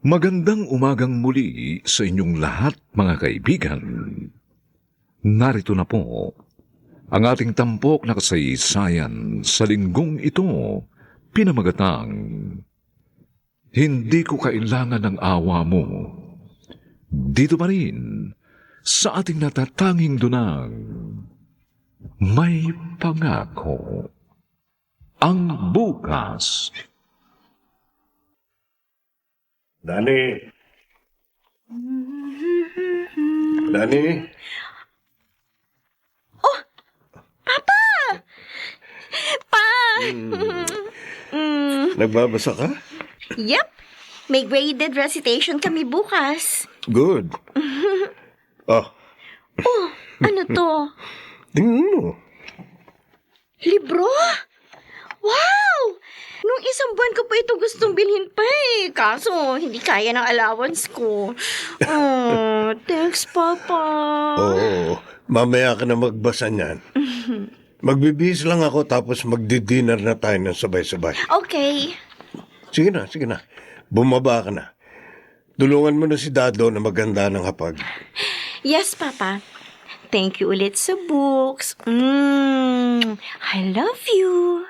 Magandang umagang muli sa inyong lahat, mga kaibigan. Narito na po ang ating tampok na kasaysayan sa linggong ito, pinamagatang Hindi ko kailangan ng awa mo. Dito pa rin sa ating natatanging dunang May Pangako. Ang bukas. Dani. Dani. Pa! Nagbabasa ka? Yep. May graded recitation kami bukas. Good. Oh, Ano to? tingnan mo. Libro? Wow! Nung isang buwan ko pa ito gustong bilhin pa eh. Kaso, hindi kaya ng allowance ko. Oh, thanks, Papa. Oo, mamaya ka na magbasa niyan. Magbibihis lang ako tapos magdi-dinner na tayo ng sabay-sabay. Okay. Sige na. Bumaba ka na. Tulungan mo na si Dado na maganda ng hapag. Yes, Papa. Thank you ulit sa books. I love you.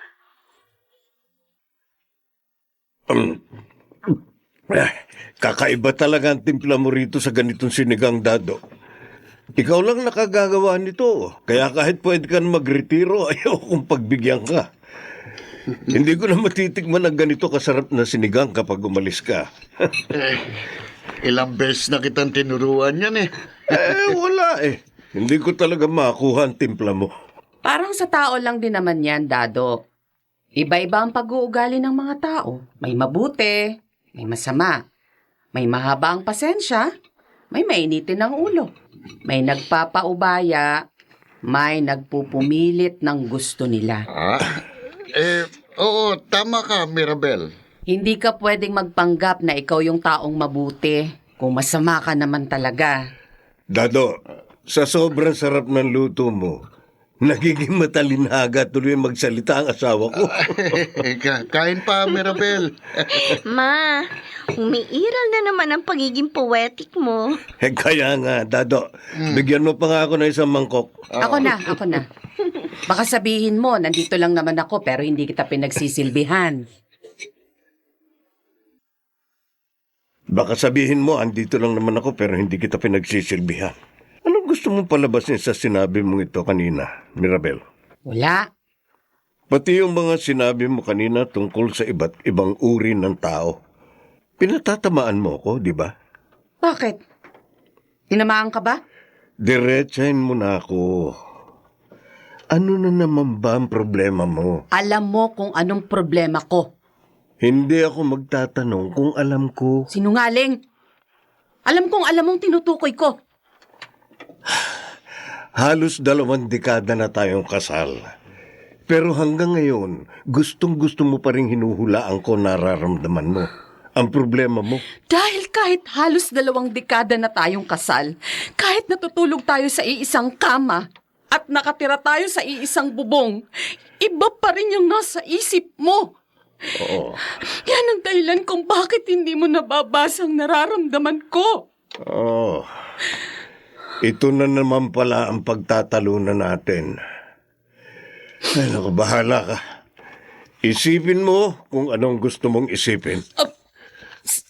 Kakaiba talaga ang timpla mo rito sa ganitong sinigang, Dado. Ikaw lang nakagagawa nito. Kaya kahit pwede ka na magretiro, ayaw kong pagbigyan ka. Hindi ko na matitikman ang ganito kasarap na sinigang kapag umalis ka. Ilang beses na kitang tinuruan yan eh. Wala eh. Hindi ko talaga makuha ang timpla mo. Parang sa tao lang din naman yan, Dado. Iba-iba ang pag-uugali ng mga tao. May mabuti, may masama. May mahaba ang pasensya, may mainitin ang ulo. May nagpapaubaya, may nagpupumilit ng gusto nila. Oo, tama ka, Mirabel. Hindi ka pwedeng magpanggap na ikaw yung taong mabuti kung masama ka naman talaga. Dado, sa sobrang sarap ng luto mo, nagiging matalinhaga tuloy magsalita ang asawa ko. Kain pa, Mirabel. Ma, umiiral na naman ang pagiging poetic mo. Kaya nga, Dado, bigyan mo pa nga ako ng isang mangkok. Ako na. Baka sabihin mo, nandito lang naman ako pero hindi kita pinagsisilbihan. Baka sabihin mo, andito lang naman ako pero hindi kita pinagsisilbihan. Anong gusto mong palabasin sa sinabi mong ito kanina, Mirabel? Wala. Pati yung mga sinabi mo kanina tungkol sa iba't ibang uri ng tao. Pinatatamaan mo ko, di ba? Bakit? Tinamaan ka ba? Diretsahin mo na ako. Ano na naman ba ang problema mo? Alam mo kung anong problema ko. Hindi ako magtatanong kung alam ko. Sinungaling. Alam kong alam mong tinutukoy ko. Halos 2 dekada na tayong kasal. Pero hanggang ngayon, gustong-gusto mo pa rin hinuhulaan ko nararamdaman mo. Ang problema mo. Dahil kahit halos 2 dekada na tayong kasal, kahit natutulog tayo sa iisang kama, at nakatira tayo sa iisang bubong, iba pa rin yung nasa isip mo. Oo. Yan ang dahilan kung bakit hindi mo nababasa ang nararamdaman ko. Oh. Ito na naman pala ang pagtatalunan natin. Ay, naku, bahala ka. Isipin mo kung anong gusto mong isipin.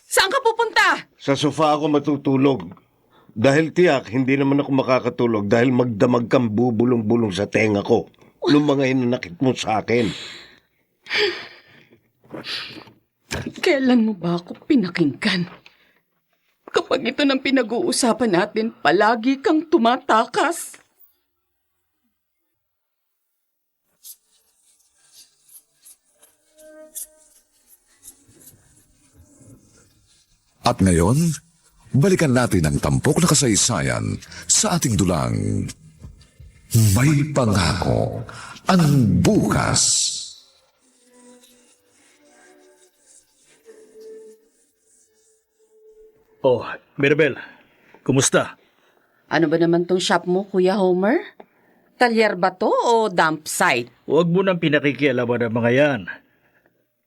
Saan ka pupunta? Sa sofa ako matutulog. Dahil tiyak, hindi naman ako makakatulog dahil magdamag kang bubulong-bulong sa tenga ko nung mga inanakit mo sa akin. Kailan mo ba ako pinakinggan? Kapag ito ng pinag-uusapan natin, palagi kang tumatakas. At ngayon, balikan natin ang tampok na kasaysayan sa ating dulang May Pangako. Ang bukas. Oh, Mirabel, kumusta? Ano ba naman tong shop mo, Kuya Homer? Talyer ba to o dump site? Huwag mo nang pinakikialaman ng mga yan.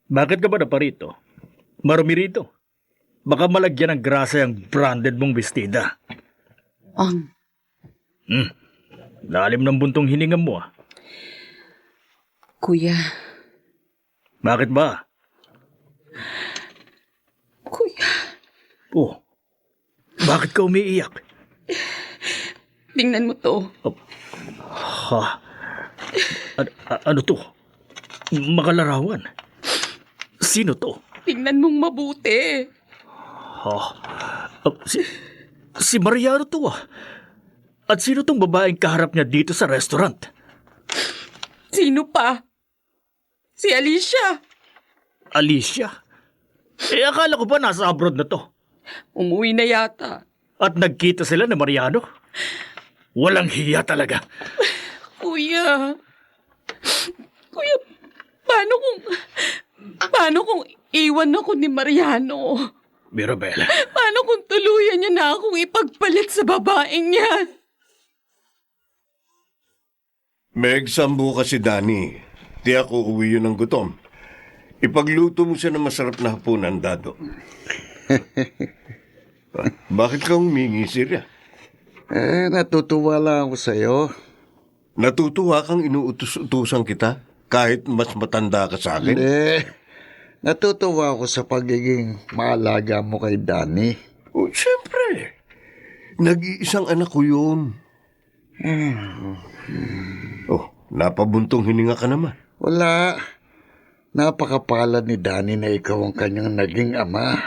Bakit ka ba na parito? Marumi rito. Baka malagyan ng grasa yung branded mong bestida. Ang, Lalim ng buntong hininga mo ah. kuya, Bakit ba? kuya, Oh, bakit ka umiiyak? tingnan mo to. Ha? Ano to? Makalarawan. Sino to? Tingnan mong mabuti. Ha? Si Mariano to ah. At sino tong babaeng kaharap niya dito sa restaurant? Sino pa? Si Alicia. Alicia? Akala ko ba nasa abroad na to? Umuwi na yata. At nagkita sila ni Mariano? Walang hiya talaga. Kuya. Kuya, paano kung iwan ako ni Mariano? Mirabel, Paano kung tuluyan niya na akong ipagpalit sa babaeng yan? May exambu ka si Danny. Di ako uwi yun ng gutom. Ipagluto mo siya ng masarap na hapunan, Dado. Bakit ka humingi, Sirya? Natutuwa lang ako sa'yo. Natutuwa kang inuutos-utusan kita kahit mas matanda ka sa akin? Natutuwa ako sa pagiging maalaga mo kay Danny. Oh, siyempre. Nag-iisang anak ko yun. Oh, napabuntong hininga ka naman. Wala. Napakapalad ni Danny na ikaw ang kanyang naging ama.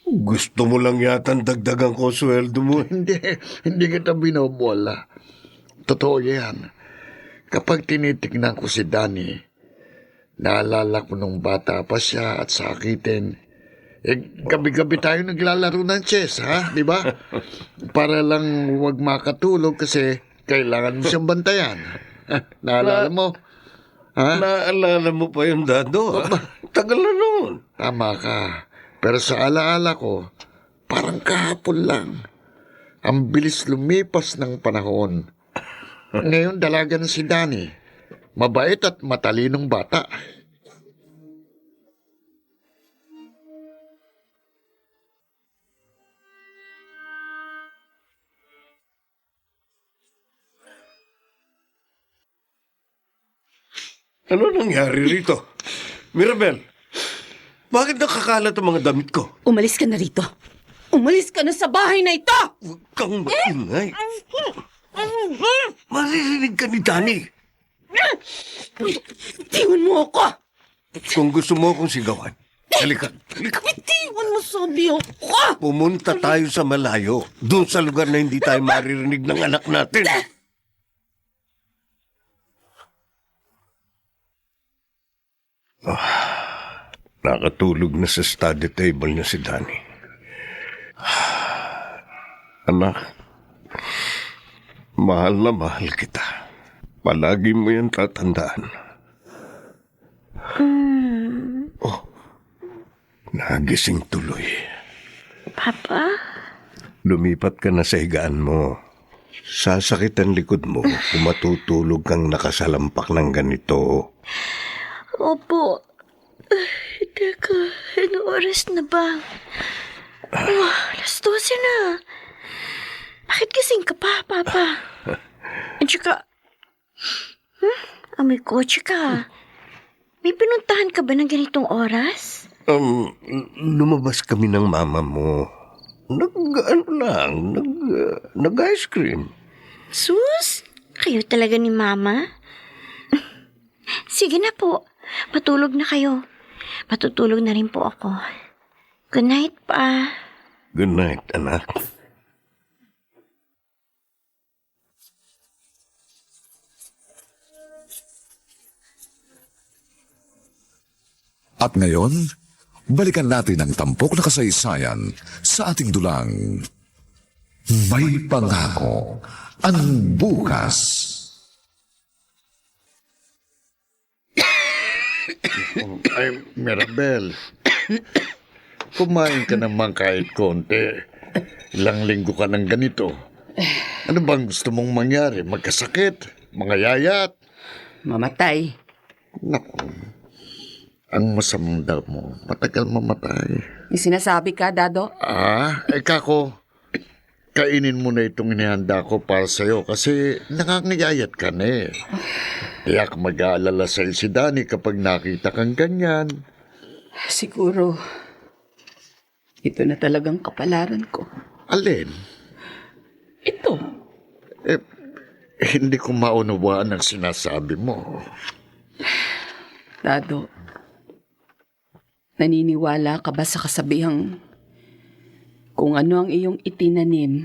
Gusto mo lang yata dagdagan ko sweldo mo. Hindi kita binobola. Totoo yan. Kapag tinitignan ko si Danny, naalala ko nung bata pa siya at sakitin. Gabi-gabi tayo naglalaro ng chess, ha? Di ba? Para lang huwag makatulog kasi kailangan mo siyang bantayan. Naalala mo? Ha? Naalala mo pa yung Dado? Tagal na noon. Tama ka. Pero sa alaala ko, parang kahapon lang. Ang bilis lumipas ng panahon. Ngayon dalaga na si Danny. Mabait at matalinong bata. Ano nangyari rito? Mirabel, bakit nakakalat ang mga damit ko? Umalis ka na rito. Umalis ka na sa bahay na ito! Huwag kang maingay. Maririnig ka ni Danny. Tingnan mo ako! Kung gusto mo akong sigawan, halika. Tingnan mo sabi ako! Pumunta tayo sa malayo, doon sa lugar na hindi tayo maririnig ng anak natin. Nakatulog na sa study table niya si Danny. Anak, mahal na mahal kita. Palagi mo yan tatandaan. Oh, nagising tuloy. Papa? Lumipat ka na sa higaan mo. Sasakit ang likod mo kung matutulog kang nakasalampak ng ganito. Opo. Teka, anong oras na ba? Oh, alas 12 na. Bakit gising ka pa, Papa? At saka, may kotse ka. May pinuntahan ka ba ng ganitong oras? Lumabas kami ng mama mo. Nag-ice cream. Sus, kayo talaga ni Mama? Sige na po, patulog na kayo. Patutulog na rin po ako. Good night, Pa. Good night, anak. At ngayon, balikan natin ang tampok na kasaysayan sa ating dulang May Pangako ang Bukas. Ay, Mirabel. Kumain ka naman kahit konti. Ilang linggo ka ng ganito. Ano bang gusto mong mangyari? Magkasakit? Mga yayat? Mamatay. Naku. Ang masamang damo, matagal mamatay. May sinasabi ka, Dado? Kako, kainin mo na itong inihanda ko para sa'yo kasi nakangayayat ka na eh. Tiyak mag-aalala sa'yo si Danny kapag nakita kang ganyan. Siguro, ito na talagang kapalaran ko. Alin? Ito. Hindi ko maunawaan ang sinasabi mo. Dado, naniniwala ka ba sa kasabihang kung ano ang iyong itinanim,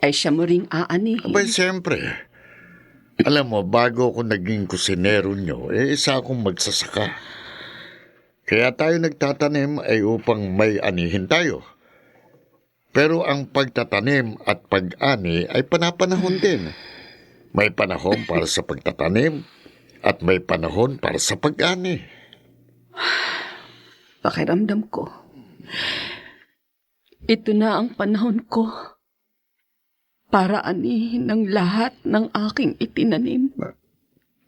ay siya mo ring aanihin? Abay, siyempre. Alam mo, bago ako naging kusinero nyo, isa akong magsasaka. Kaya tayo nagtatanim ay upang may anihin tayo. Pero ang pagtatanim at pag-ani ay panapanahon din. May panahon para sa pagtatanim at may panahon para sa pag-ani. Pakiramdam ko, ito na ang panahon ko para anihin ang lahat ng aking itinanim.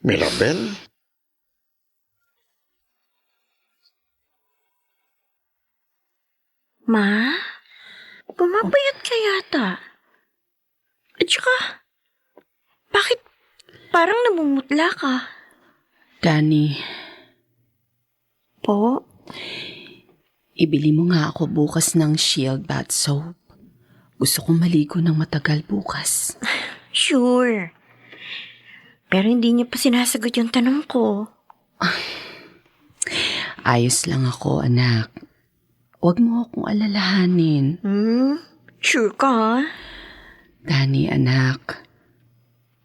Mirabel? Ma? Pumapayat ka yata. At saka, bakit parang namumutla ka? Danny, Po? ibili mo nga ako bukas ng Shield bath soap. Gusto kong maligo ng matagal bukas. Sure. Pero hindi niyo pa sinasagot yung tanong ko. Ayos lang ako, anak. Huwag mo akong alalahanin. Sure ka? Danny, anak.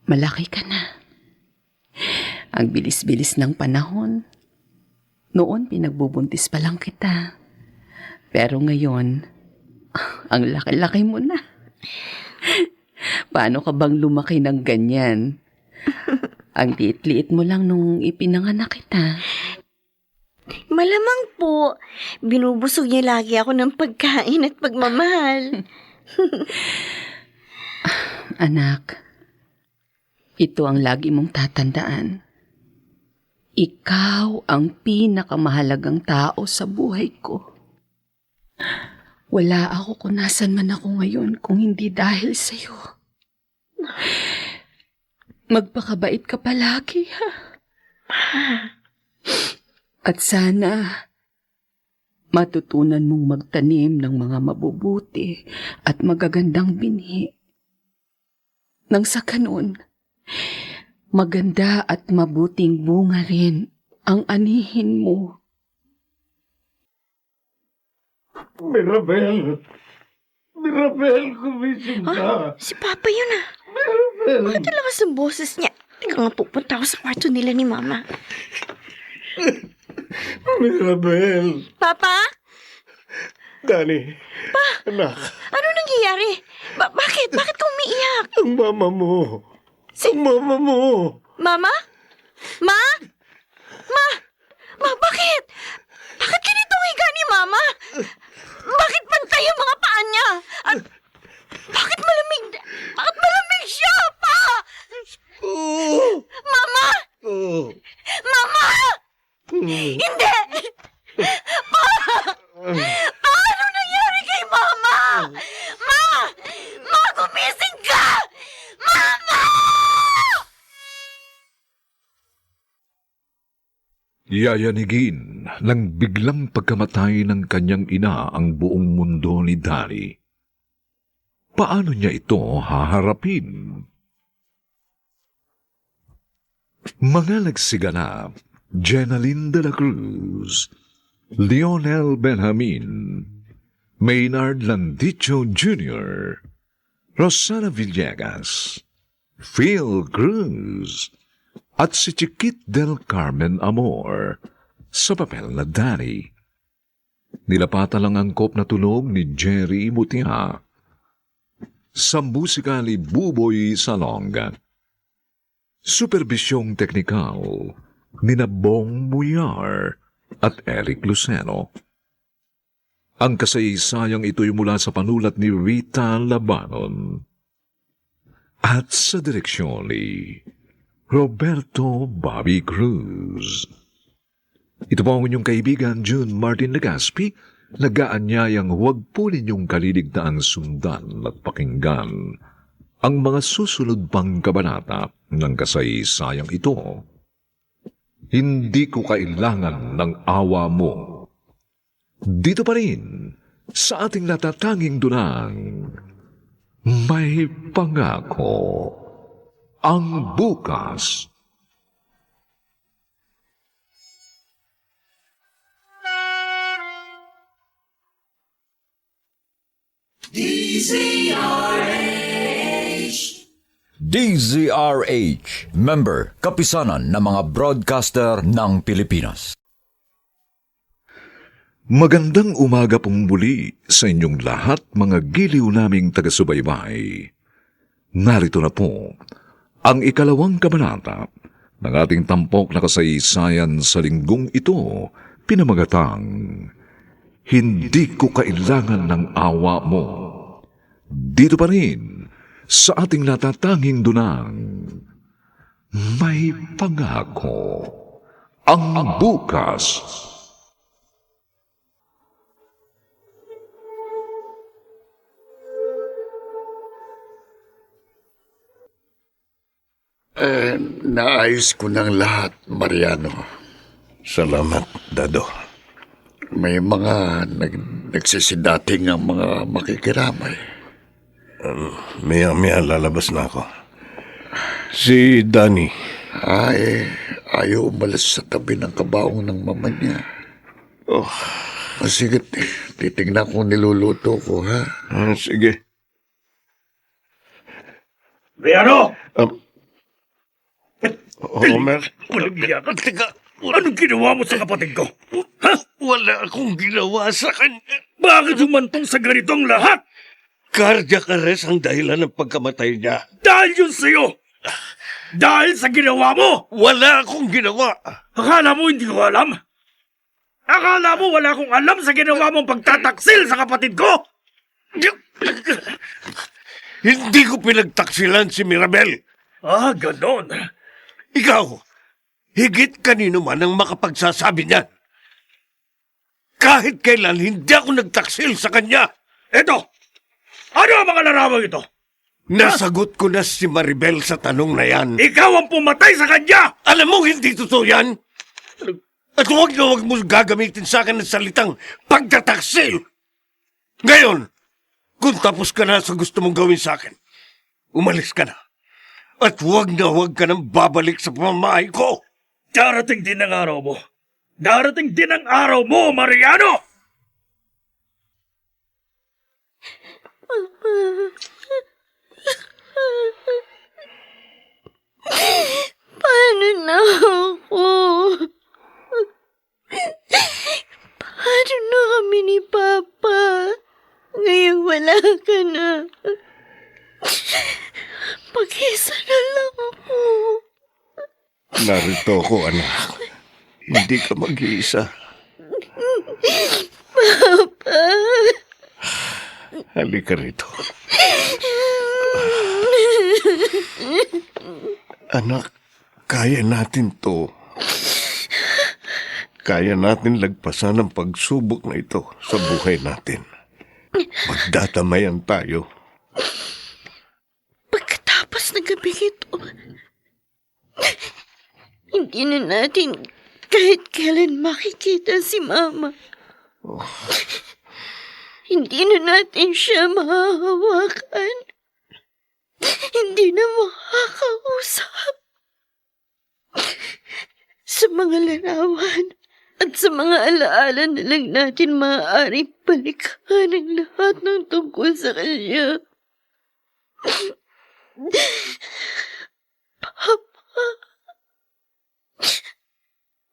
Malaki ka na. Ang bilis-bilis ng panahon. Noon, pinagbubuntis pa lang kita. Pero ngayon, ang laki-laki mo na. Paano ka bang lumaki ng ganyan? Ang liit-liit mo lang nung ipinanganak kita. Malamang po. Binubusog niya lagi ako ng pagkain at pagmamahal. Anak, ito ang lagi mong tatandaan. Ikaw ang pinakamahalagang tao sa buhay ko. Wala ako kung nasan man ako ngayon kung hindi dahil sa'yo. Magpakabait ka palagi, ha? At sana matutunan mong magtanim ng mga mabubuti at magagandang binhi. Nang sa kanon, maganda at mabuting bunga rin ang anihin mo. Mirabel! Mirabel, kumising ka! Si Papa yun ah. Mirabel! Bakit ang lakas ng boses niya? Teka nga, pupunta ako sa kwarto nila ni Mama. Mirabel! Papa? Danny! Anak, Ano nangyayari? Bakit? Bakit ka umiiyak? ang mama mo! Ang mama mo! Mama? Ma? Ma, bakit? Bakit ganito ang higa ni Mama? Bakit pantay ang mga paa niya? At bakit malamig siya, Pa? Oh! Mama! Oh! Mama! Hindi! Pa! Ano nangyari kay Mama? Ma, gumising ka! Mama! Yayanigin ng biglang pagkamatay ng kanyang ina ang buong mundo ni Danny. Paano niya ito haharapin? Mga nagsiganap, Jenaline de la Cruz, Lionel Benjamin, Maynard Landicho Jr., Rosana Villegas, Phil Cruz, at si Chiquit del Carmen Amor sa papel na Danny. Nilapatan lang ang kop na tunog ni Jerry Mutia. Sa musika ni Buboy Salonga. Superbisyong teknikal ni Bong Muyar at Eric Luceno. Ang kasaysayang ito'y mula sa panulat ni Rita Labanon. At sa direksyon ni Roberto Bobby Cruz. Ito po ang inyong kaibigan June Martin Legaspi, nag-aanyayang huwag po ninyong kaliligtaang sundan at pakinggan ang mga susunod pang kabanata ng kasaysayang ito. Hindi ko kailangan ng awa mo. Dito pa rin, sa ating natatanging dunang, may pangako ang bukas. DZRH, member, kapisanan ng mga broadcaster ng Pilipinas. Magandang umaga pong muli sa inyong lahat, mga giliw naming taga-subaybay. Narito na po ang ikalawang kabanata ng ating tampok na kasaysayan sa linggong ito, pinamagatang Hindi ko kailangan ng awa mo. Dito pa rin, sa ating natatanging dunang, may pangako ang bukas. Naayos ko ng lahat, Mariano. Salamat, Dado. May mga nagsisidating ang mga makikiramay. Maya lalabas na ako. Si Danny. Ayaw umalas sa tabi ng kabaong ng mama niya. Oh, Sige, titignan kung niluluto ko, ha? sige. Mariano! Homer. Walang iya ka. Teka, Anong ginawa mo sa kapatid ko? Ha? wala akong ginawa sa kanya. Bakit humantong sa ganitong lahat? Cardiac arrest ang dahilan ng pagkamatay niya. Dahil yun sa'yo! Dahil sa ginawa mo! Wala akong ginawa. Akala mo hindi ko alam? Akala mo wala akong alam sa ginawa mong pagtataksil sa kapatid ko? Hindi ko pinagtaksilan si Mirabel. Ganon. Ikaw, higit kanino man ang makapagsasabi niyan. Kahit kailan hindi ako nagtaksil sa kanya. Eto! Ano ang mga larawang ito? Nasagot ko na si Maribel sa tanong na yan. Ikaw ang pumatay sa kanya! Alam mo, hindi totoo yan. At huwag na huwag mo gagamitin sa akin ng salitang pagtataksil. Ngayon, kung tapos ka na sa gusto mong gawin sa akin, umalis ka na. At huwag na huwag ka nang babalik sa pamamahay ko. Darating din ang araw mo. Darating din ang araw mo, Mariano! Paano na ako? Paano na kami ni Papa? Ngayon wala ka na. Mag-isa na lang ako. Narito ako, anak. Hindi ka mag-iisa. Papa. Halika rito. Anak, kaya natin to. Kaya natin lagpasan ang pagsubok na ito sa buhay natin. Magdadamayan tayo. Pagkatapos ng gabing ito, hindi na natin kahit kailan makikita si Mama. Hindi na natin siya mahahawakan. Hindi na makakausap. Sa mga larawan at sa mga alaala na lang natin maaaring balikan ang lahat ng tungkol sa kanya. Papa,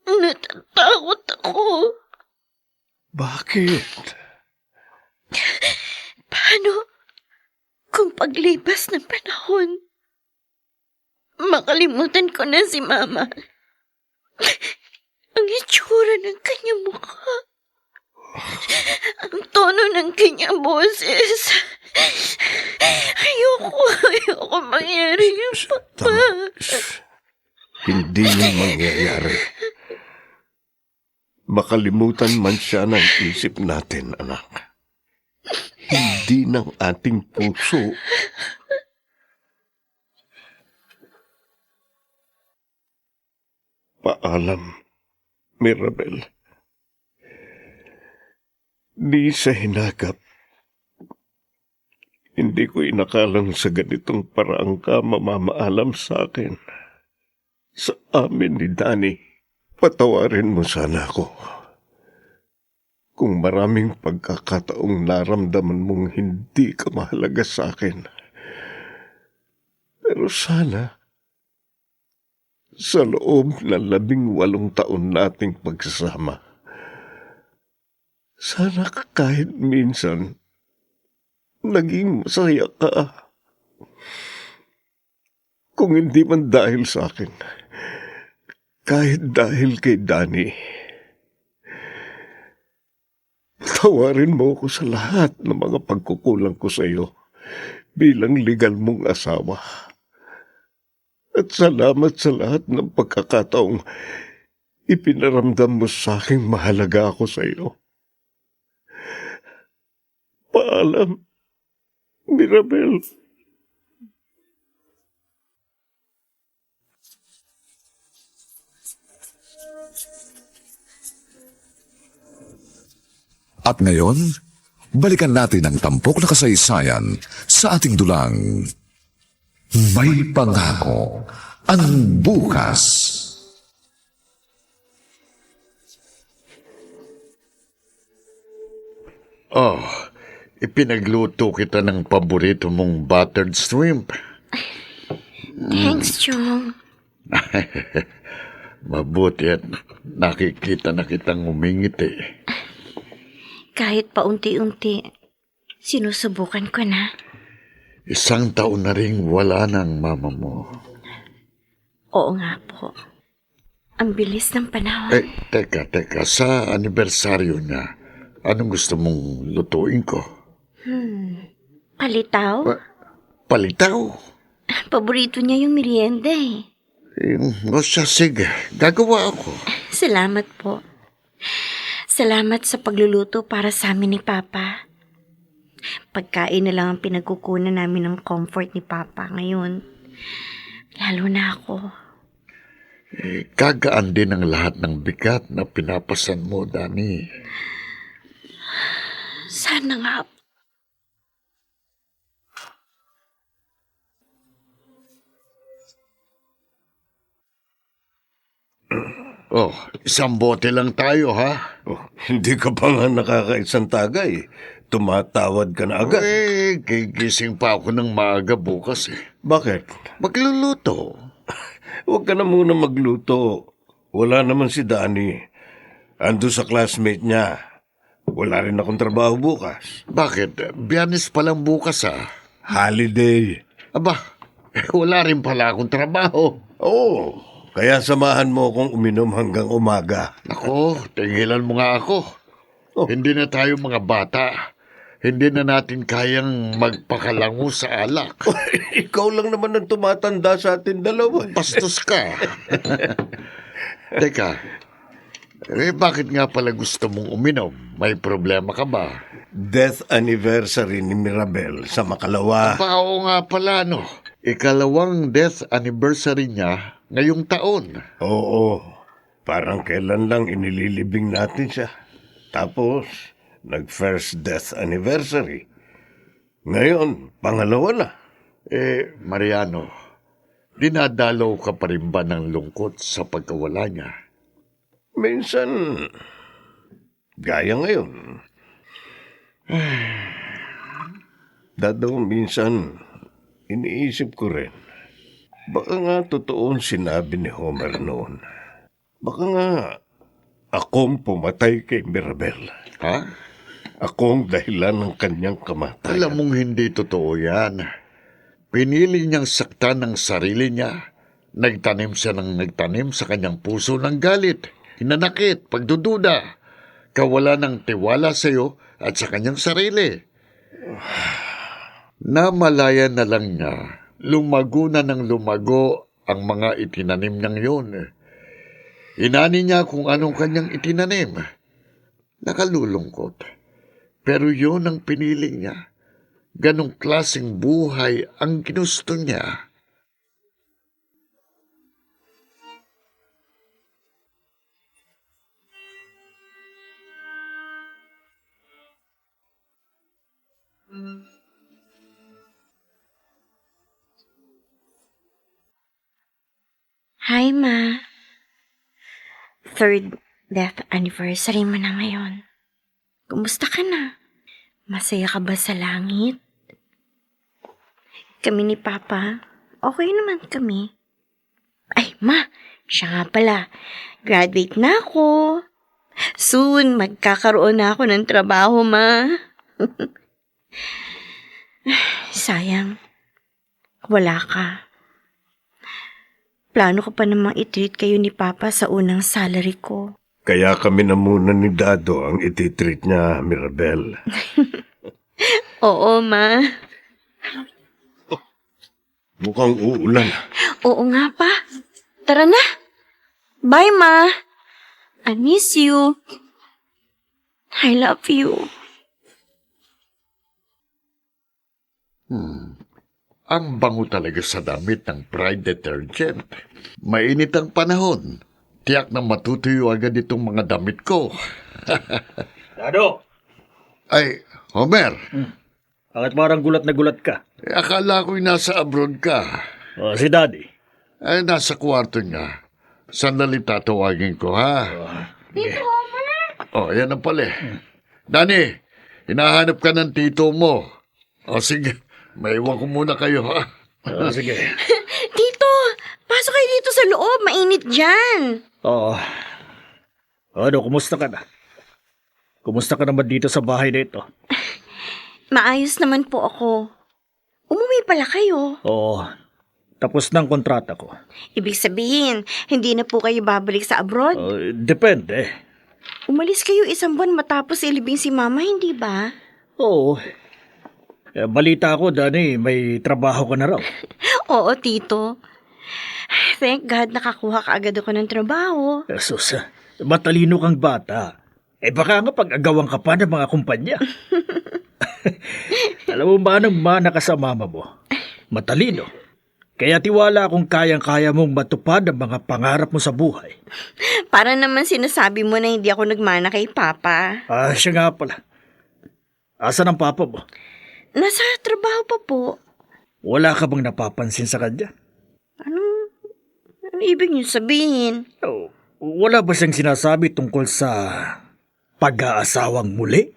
natatakot ako. Bakit? Paano kung paglipas ng panahon, makalimutan ko na si Mama? Ang itsura ng kanyang mukha, ang tono ng kanyang boses. Ayoko mangyari yung Papa. Hindi yun mangyayari. Makalimutan man siya ng isip natin, anak. Hindi ng ating puso. Paalam, Mirabel. Di sa hinagap. Hindi ko inakalang sa ganitong paraang ka mamamaalam sa akin. Sa amin ni Danny, patawarin mo sana ako. Kung maraming pagkakataong naramdaman mong hindi ka mahalaga sa akin. Pero sana, sa loob ng 18 taon nating pagsasama, sana kahit minsan, naging masaya ka. Kung hindi man dahil sa akin, kahit dahil kay Danny. Tawarin mo ako sa lahat ng mga pagkukulang ko sa iyo bilang legal mong asawa. At salamat sa lahat ng pagkakataong ipinaramdam mo sa aking mahalaga ako sa iyo. Paalam, Mirabel. At ngayon, balikan natin ang tampok na kasaysayan sa ating dulang May Pangako ang Bukas. Oh, ipinagluto kita ng paborito mong buttered shrimp. Thanks, Chong. Mabuti at nakikita na kitang umingiti. Kahit paunti-unti, sinusubukan ko na. 1 taon na rin wala ng mama mo. Oo nga po. Ang bilis ng panahon. Teka. Sa anibersaryo niya, anong gusto mong lutuin ko? Palitaw? Palitaw? Paborito niya yung merienda eh. O siya, sige. Gagawa ako. Salamat po. Salamat sa pagluluto para sa amin ni Papa. Pagkain na lang ang pinagkukunan namin ng comfort ni Papa ngayon. Lalo na ako. Gagaan din ang lahat ng bigat na pinapasan mo, Danny. Sana nga. Oh, 1 bote lang tayo, ha? Oh, hindi ka pa nga nakakaisang tagay. Tumatawad ka na agad. Gigising pa ako ng maaga bukas eh. Bakit? Magluluto. Huwag ka na muna magluto. Wala naman si Danny. Ando sa classmate niya. Wala rin akong trabaho bukas. Bakit? Biyernes pa lang bukas, ah. Holiday. Aba, wala rin pala akong trabaho. Oo. Kaya samahan mo akong uminom hanggang umaga. Ako, tigilan mo nga ako. Oh. Hindi na tayo mga bata. Hindi na natin kayang magpakalango sa alak. Ikaw lang naman ang tumatanda sa atin dalawa. Bastos ka. Teka, bakit nga pala gusto mong uminom? May problema ka ba? Death anniversary ni Mirabel sa Makalawa. Oo nga pala, no. 2nd death anniversary niya ngayong taon. Oo. Parang kailan lang inililibing natin siya. Tapos, nag-first death anniversary. Ngayon, 2nd na. Mariano, dinadalaw ka pa rin ba ng lungkot sa pagkawala niya? Minsan, gaya ngayon. Dadaw minsan, iniisip ko rin. Baka nga totoo ang sinabi ni Homer noon. Baka nga akong pumatay kay Mirabel. Ha? Akong dahilan ng kanyang kamatayan. Alam mong hindi totoo yan. Pinili niyang saktan ng sarili niya. Nagtanim siya ng nagtanim sa kanyang puso ng galit, hinanakit, pagdududa, kawala ng tiwala sa iyo at sa kanyang sarili. Namalayan na lang niya, lumago na ng lumago ang mga itinanim niyang yun. Inani niya kung anong kanyang itinanim. Nakalulungkot. Pero yun ang pinili niya. Ganong klaseng buhay ang ginusto niya. Hi, Ma. Third death anniversary mo na ngayon. Kumusta ka na? Masaya ka ba sa langit? Kami ni Papa, okay naman kami. Ay, Ma, siya nga pala. Graduate na ako. Soon, magkakaroon na ako ng trabaho, Ma. Sayang, wala ka. Plano ko pa namang i-treat kayo ni Papa sa unang salary ko. Kaya kami na muna ni Dado ang ititreat niya, Mirabel. Oo, Ma. Mukhang uulan. Oo nga pa. Tara na. Bye, Ma. I miss you. I love you. Ang bango talaga sa damit ng Pride detergent. Mainit ang panahon. Tiyak na matutuyo agad itong mga damit ko. Dado, Ay, Homer, bakit parang gulat na gulat ka? akala ko'y nasa abroad ka. O, si Daddy. Ay, nasa kwarto niya. Sandali tatawagin ko, ha? Oh, yan ang pala. Dani, hinahanap ka ng tito mo. O, sige. Maiwan ko muna kayo, ha? O, sige. Tito, pasok kayo dito sa loob. Mainit dyan. Oo. Ano, kumusta ka na? Kumusta ka naman dito sa bahay na ito? Maayos naman po ako. Umuwi pala kayo. Oo. Tapos na ang kontrata ko. Ibig sabihin, hindi na po kayo babalik sa abroad. Depende. Umalis kayo 1 buwan matapos ilibing si Mama, hindi ba? Oo. Balita ko, Dani, may trabaho ka na raw. Oo, Tito. Thank God nakakuha ka agad ako ng trabaho. Sus, matalino kang bata. Baka nga pag-agawan ka pa ng mga kumpanya. Alam mo ba nang mana ka sa mama mo? Matalino. Kaya tiwala akong kayang-kaya mong matupad ang mga pangarap mo sa buhay. Para naman sinasabi mo na hindi ako nagmana kay Papa. Siya nga pala. Asan ang papa mo? Nasa trabaho pa po. Wala ka bang napapansin sa kanya? Ano ibig niyo sabihin? Wala ba siyang sinasabi tungkol sa pag-aasawang muli?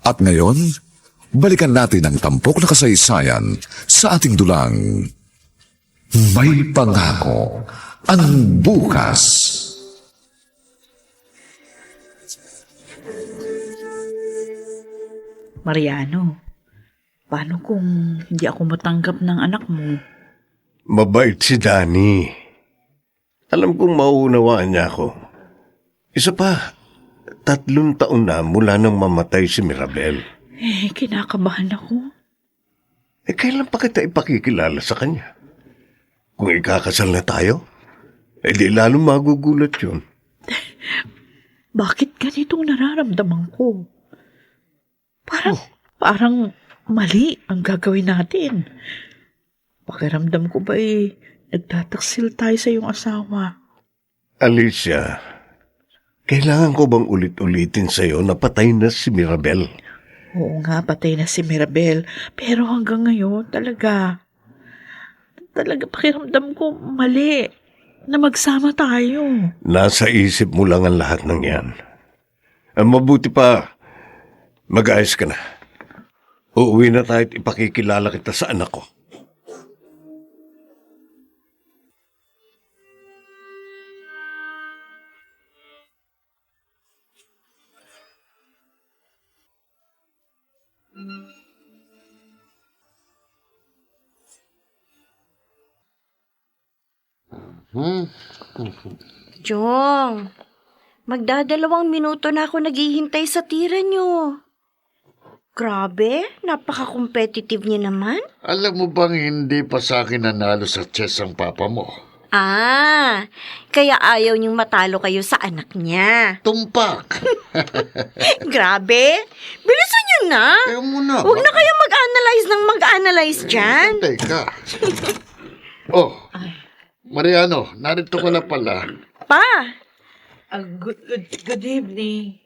At ngayon, balikan natin ang tampok na kasaysayan sa ating dulang May Pangako ang Bukas. Mariano, paano kung hindi ako matanggap ng anak mo? Mabait si Danny. Alam kong mauunawaan niya ako. Isa pa, 3 taon na mula nang mamatay si Mirabel. Kinakabahan ako. Kailan pa kita ipakikilala sa kanya? Kung ikakasal na tayo, di lalong magugulat yun. Bakit ganitong nararamdaman ko? Parang mali ang gagawin natin. Pakiramdam ko ba nagtataksil tayo sa iyong asawa? Alicia, kailangan ko bang ulit-ulitin sa'yo na patay na si Mirabel? Oo nga, patay na si Mirabel. Pero hanggang ngayon, talaga pakiramdam ko mali na magsama tayo. Nasa isip mo lang ang lahat ng yan. Ang mabuti pa, mag-ayos ka na. Uuwi na tayo at ipakikilala kita sa anak ko. Jong, Magdadalawang minuto na ako naghihintay sa tira nyo. Grabe, napaka-competitive niyo naman. Alam mo bang hindi pa sa akin nanalo sa chess ang papa mo? Ah, kaya ayaw niyong matalo kayo sa anak niya. Tumpak! Grabe, bilisan niyo na. Kaya mo na. Huwag na kayo mag-analyze ng mag-analyze dyan. Teka. Oh, Mariano, narito ka na pala. Pa, Good evening.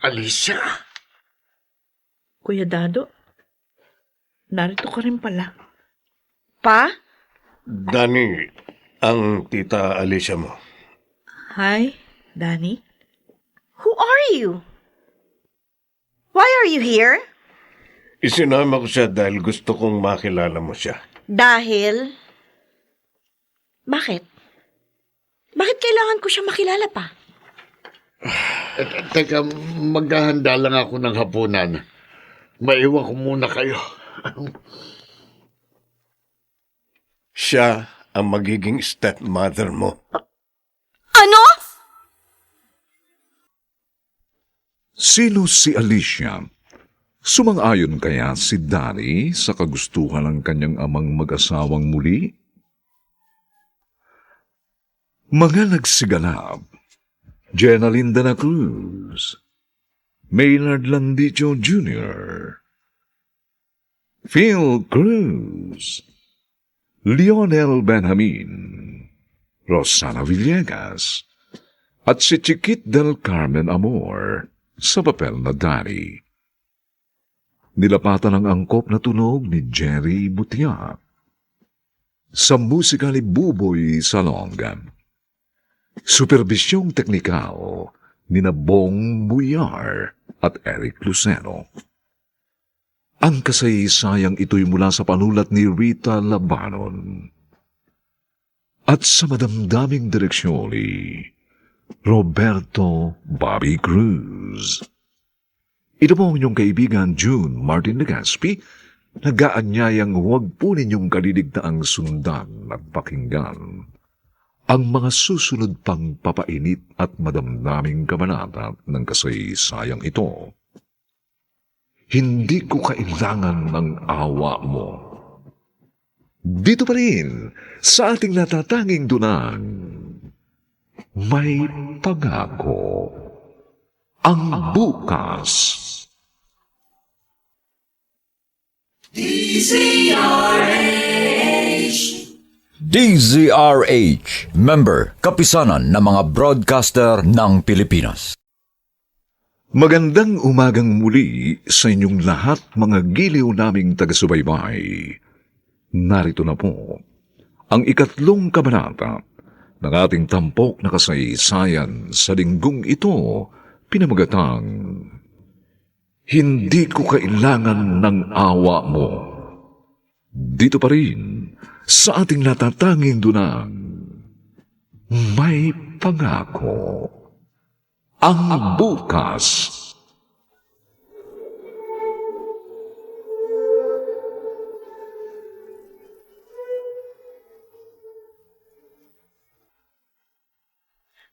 Alicia? Kuya Dado, narito ka rin pala. pa, Danny, ang tita Alicia mo. Hi, Danny. who are you? Why are you here? Isinama ko siya dahil gusto kong makilala mo siya. Dahil... Bakit? Bakit kailangan ko siya makilala pa? Teka, maghahanda lang ako ng hapunan. Maiwan ko muna kayo. Siya ang magiging stepmother mo. Ano? Sino si Alicia? Sumang-ayon kaya si Danny sa kagustuhan ng kanyang amang mag-asawang muli? Mga nagsiganap, Jenna Linda Cruz, Maynard Landicho Jr., Phil Cruz, Lionel Benjamin, Rosana Villegas, at si Chiquit del Carmen Amor sa papel na Danny. Nilapatan ang angkop na tunog ni Jerry Butia. Sa musika ni Buboy Salonga. Supervisyong teknikal ni Bong Buyar at Eric Lucero. Ang kasaysayang ito'y mula sa panulat ni Rita Labanon. At sa madamdaming direksyon ni Roberto Bobby Cruz. Ito po ang inyong kaibigan June Martin Legaspi, nag-aanyayang huwag po ninyong kaliligtaang sundan at pakinggan ang mga susunod pang papainit at madamdaming kabanata ng kasaysayang ito. Hindi ko kailangan ng awa mo. Dito pa rin, sa ating natatanging dunang, may pangako ang bukas. DZRH, member, kapisanan ng mga broadcaster ng Pilipinas. Magandang umagang muli sa inyong lahat mga giliw naming taga-subaybay. Narito na po ang ikatlong kabanata ng ating tampok na kasaysayan sa linggong ito, pinamagatang Hindi ko kailangan ng awa mo. Dito pa rin sa ating natatanging dunang may pangako ang bukas.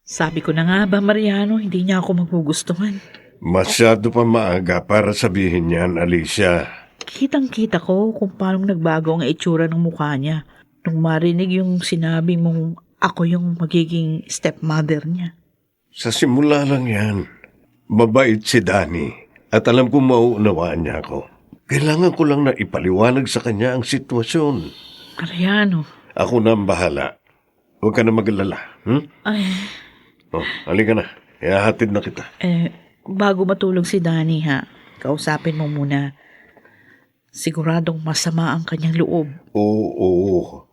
Sabi ko na nga ba, Mariano, hindi niya ako magugustuhan. Masyado pa maaga para sabihin yan, Alicia. Kitang-kita ko kung paano nagbago ang itsura ng mukha niya nung marinig yung sinabi mong ako yung magiging stepmother niya. Sa simula lang yan. Mabait si Danny at alam kong mauunawaan niya ako. Kailangan ko lang na ipaliwanag sa kanya ang sitwasyon. Mariano, Ako na ang bahala. Huwag ka na mag-alala. ay, Halika na. Ihahatid na kita. bago matulog si Danny ha, kausapin mo muna. Siguradong masama ang kanyang loob. Oo.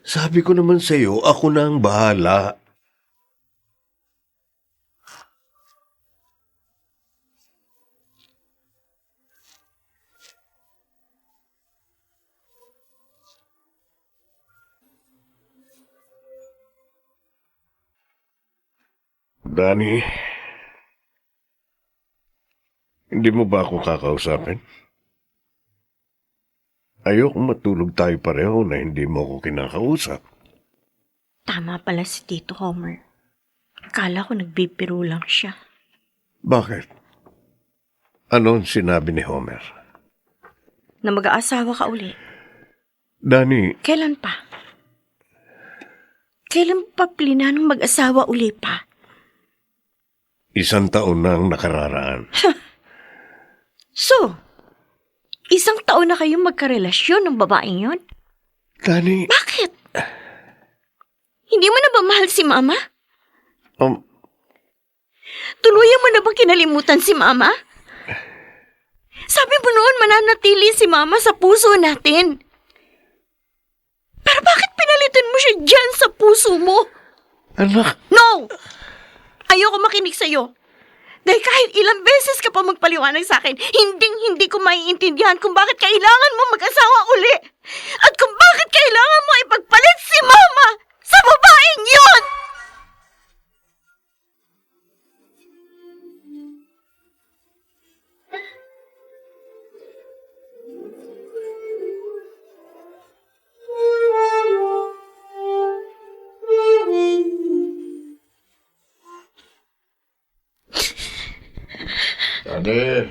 Sabi ko naman sa iyo, ako na ang bahala. Danny, hindi mo ba ako kakausapin? Ayokong matulog tayo pareho na hindi mo ako kinakausap. Tama pala si Tito Homer. Akala ko nagbibiro lang siya. Bakit? Anong sinabi ni Homer? Na mag-aasawa ka uli. Danny, Kailan pa? Kailan pa plinanong mag-asawa uli pa? 1 taon na ang nakararaan. So, 1 taon na kayong magkarelasyon ng babaeng yon? Danny, Bakit? Hindi mo na ba mahal si Mama? Tuluyan mo na bang kinalimutan si Mama? Sabi mo noon mananatili si Mama sa puso natin. Pero bakit pinalitan mo siya dyan sa puso mo? anak, No! Ayoko makinig sa'yo. Dahil kahit ilang beses ka pa magpaliwanag sa akin, hindi ko maiintindihan kung bakit kailangan mo mag-asawa uli. At kung bakit kailangan mo ipagpalit si Mama sa babaeng yon! Dani,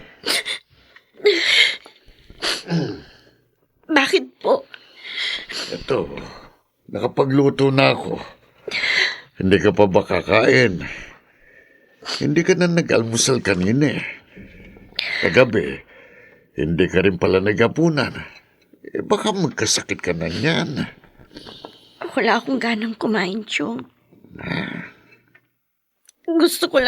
Bakit po? ito, nakapagluto na ako. Hindi ka pa ba kakain? Hindi ka na nag-almusal kanina eh. Kagabi, hindi ka rin pala nagapunan. Baka magkasakit ka na niyan. Wala akong ganang kumain, Chong. Gusto ko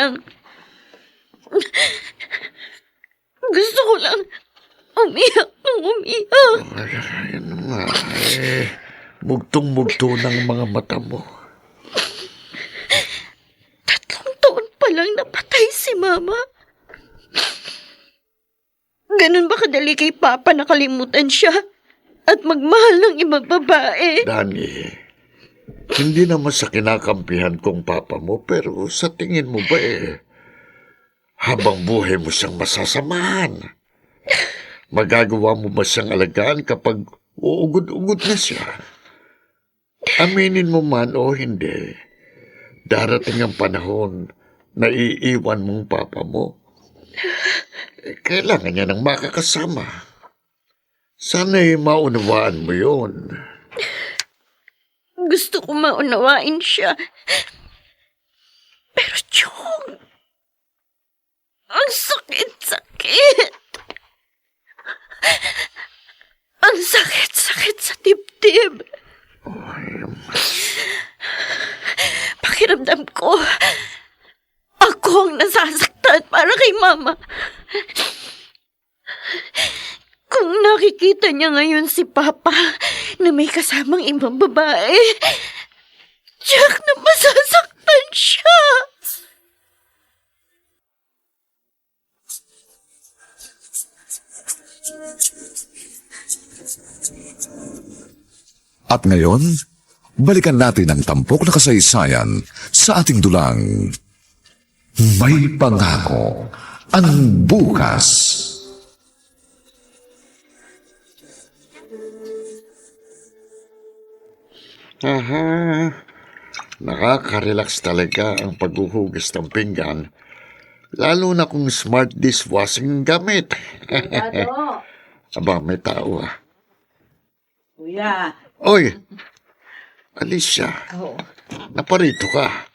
lang umiyak ng umiyak. Ayun nga eh. Mugtong-mugto ng mga mata mo. 3 taon pa lang napatay si Mama. Ganun ba kadali kay Papa nakalimutan siya at magmahal ng ibang babae? Dani, hindi naman sa kinakampihan kong papa mo, pero sa tingin mo ba habang buhay mo siyang masasamahan? Magagawa mo ba siyang alagaan kapag uugod-ugod na siya? Aminin mo man o hindi, darating ang panahon na iiwan mong papa mo. Kailangan niya ng makakasama. Sana'y maunawaan mo yun. Gusto ko maunawain siya. Pero Chong, ang sakit-sakit. Ang sakit-sakit sa dibdib. Pakiramdam ko, ako ang nasasaktan para kay Mama. Kung nakikita niya ngayon si Papa na may kasamang ibang babae, tiyak na masasaktan siya. At ngayon, balikan natin ang tampok na kasaysayan sa ating dulang. May pangako ang bukas. Aha, nakaka-relax talaga ang paghuhugas ng pinggan. Lalo na kung smart dishwashing gamit. Aba, may tao ah. Kuya. Oy, Alicia, naparito ka.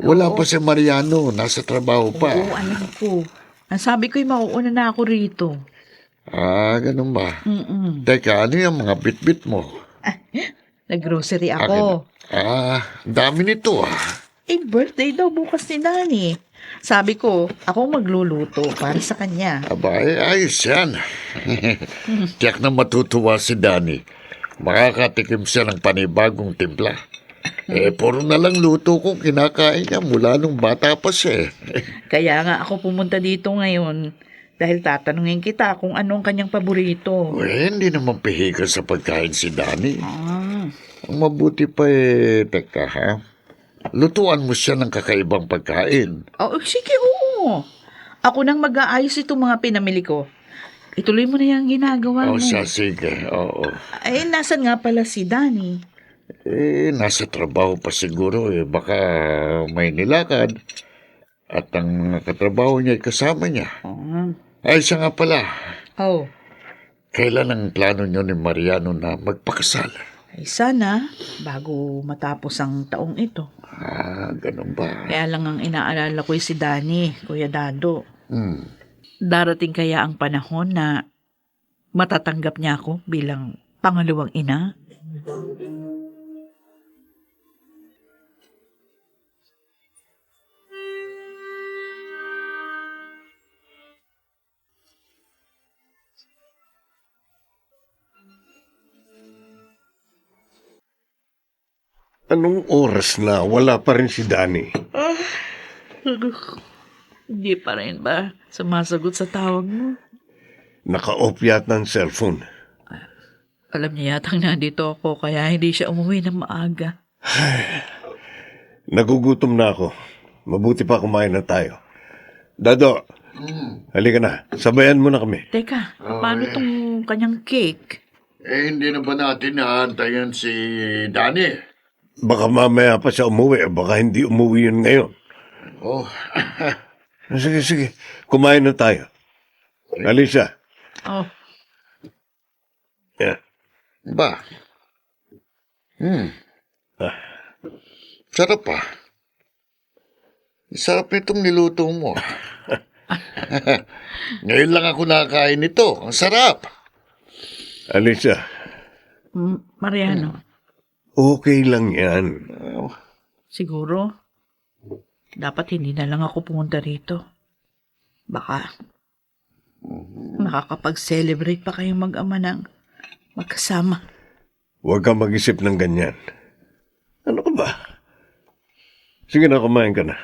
Wala pa si Mariano, nasa trabaho pa. Oo, alam ko. Ang sabi ko'y mauuna na ako rito. Ah, ganun ba? Teka, ano yung mga bit-bit mo? Nag-grocery ako. Dami nito ah. Birthday daw bukas ni Dani. Sabi ko, ako magluluto para sa kanya. Aba, ayos yan. Tiyak na matutuwa si Danny. Makakatikim siya ng panibagong timpla. Puro na lang luto kong kinakain niya mula nung bata pa siya. Kaya nga ako pumunta dito ngayon dahil tatanungin kita kung anong kanyang paborito. Hindi naman pihikan sa pagkain si Danny. Ah, Ang mabuti pa teka ha, lutuan mo siya ng kakaibang pagkain. oh, sige, oo. Ako nang mag-aayos itong mga pinamili ko. Ituloy mo na yung ginagawa mo. Siya, sige, oo. Nasan nga pala si Danny? Nasa trabaho pa siguro eh. Baka may nilakad. At ang katrabaho niya ay kasama niya. Ay, siya nga pala. Oh. Kailan ang plano niyo ni Mariano na magpakasal? Ay sana, bago matapos ang taong ito. Ganun ba? Kaya lang ang inaalala ko si Danny, Kuya Dado. Darating kaya ang panahon na matatanggap niya ako bilang pangalawang ina? Anong oras na? Wala pa rin si Danny. Hindi pa rin ba sumasagot sa tawag mo? Naka-off yata ang cellphone. Alam niya yatang nandito ako kaya hindi siya umuwi ng maaga. Nagugutom na ako. Mabuti pa kumain na tayo. Dado, halika na. Sabayan mo na kami. Teka, paano tong kanyang cake? Hindi na ba natin naantayan si Danny? Baka mamaya pa siya umuwi. Baka hindi umuwi yun ngayon. Oh, Sige, sige. Kumain na tayo. Alicia. Oh, Yeah. ba? Sarap pa. Sarap nitong niluto mo. Ngayon lang ako nakakain nito. Ang sarap. Alicia, Mariano, okay lang yan. siguro dapat hindi na lang ako pumunta rito. Baka nakakapag-celebrate pa kayong mag-ama ng magkasama. Huwag kang mag-isip ng ganyan. Ano ka ba? Sige na, kumain ka na.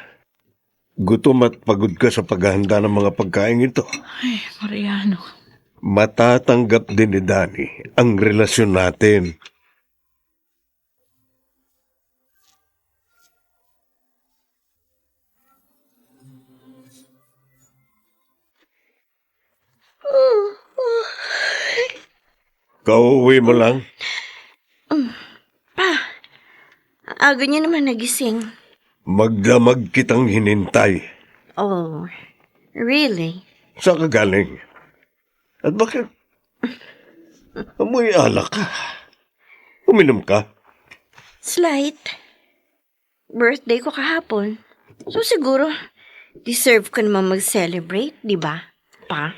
Gutom at pagod ka sa paghahanda ng mga pagkain ito. Ay, Mariano. Matatanggap din ni Danny ang relasyon natin. Kauwi mo lang? Aga niya naman nagising. Magdamag kitang hinintay. Oh, really? Saan ka galing? At bakit? Amoy alak ka. Uminom ka? Slight. Birthday ko kahapon. So siguro, deserve ko naman mag-celebrate, di ba? Pa?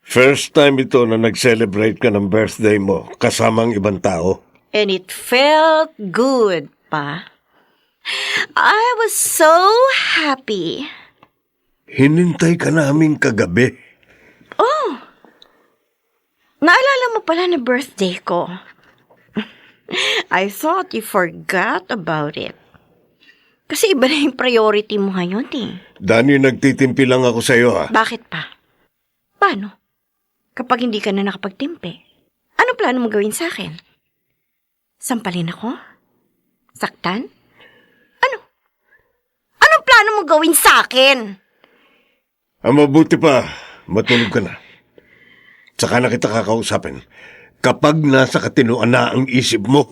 First time ito na nag-celebrate ka ng birthday mo kasamang ibang tao. And it felt good, pa. I was so happy. Hinintay ka namin kagabi. Oh! Naalala mo pala na birthday ko. I thought you forgot about it. Kasi iba na yung priority mo ngayon eh. Danny, nagtitimpi lang ako sa'yo ha. Bakit pa? Paano? Kapag hindi ka na nakapagtimpi, ano plano mo gawin sa akin? Sampalin ako? Saktan? Ano? Anong plano mo gawin sa akin? Ang mabuti pa, matulog ka na. Saka na kita kakausapin kapag nasa katinuan na ang isip mo.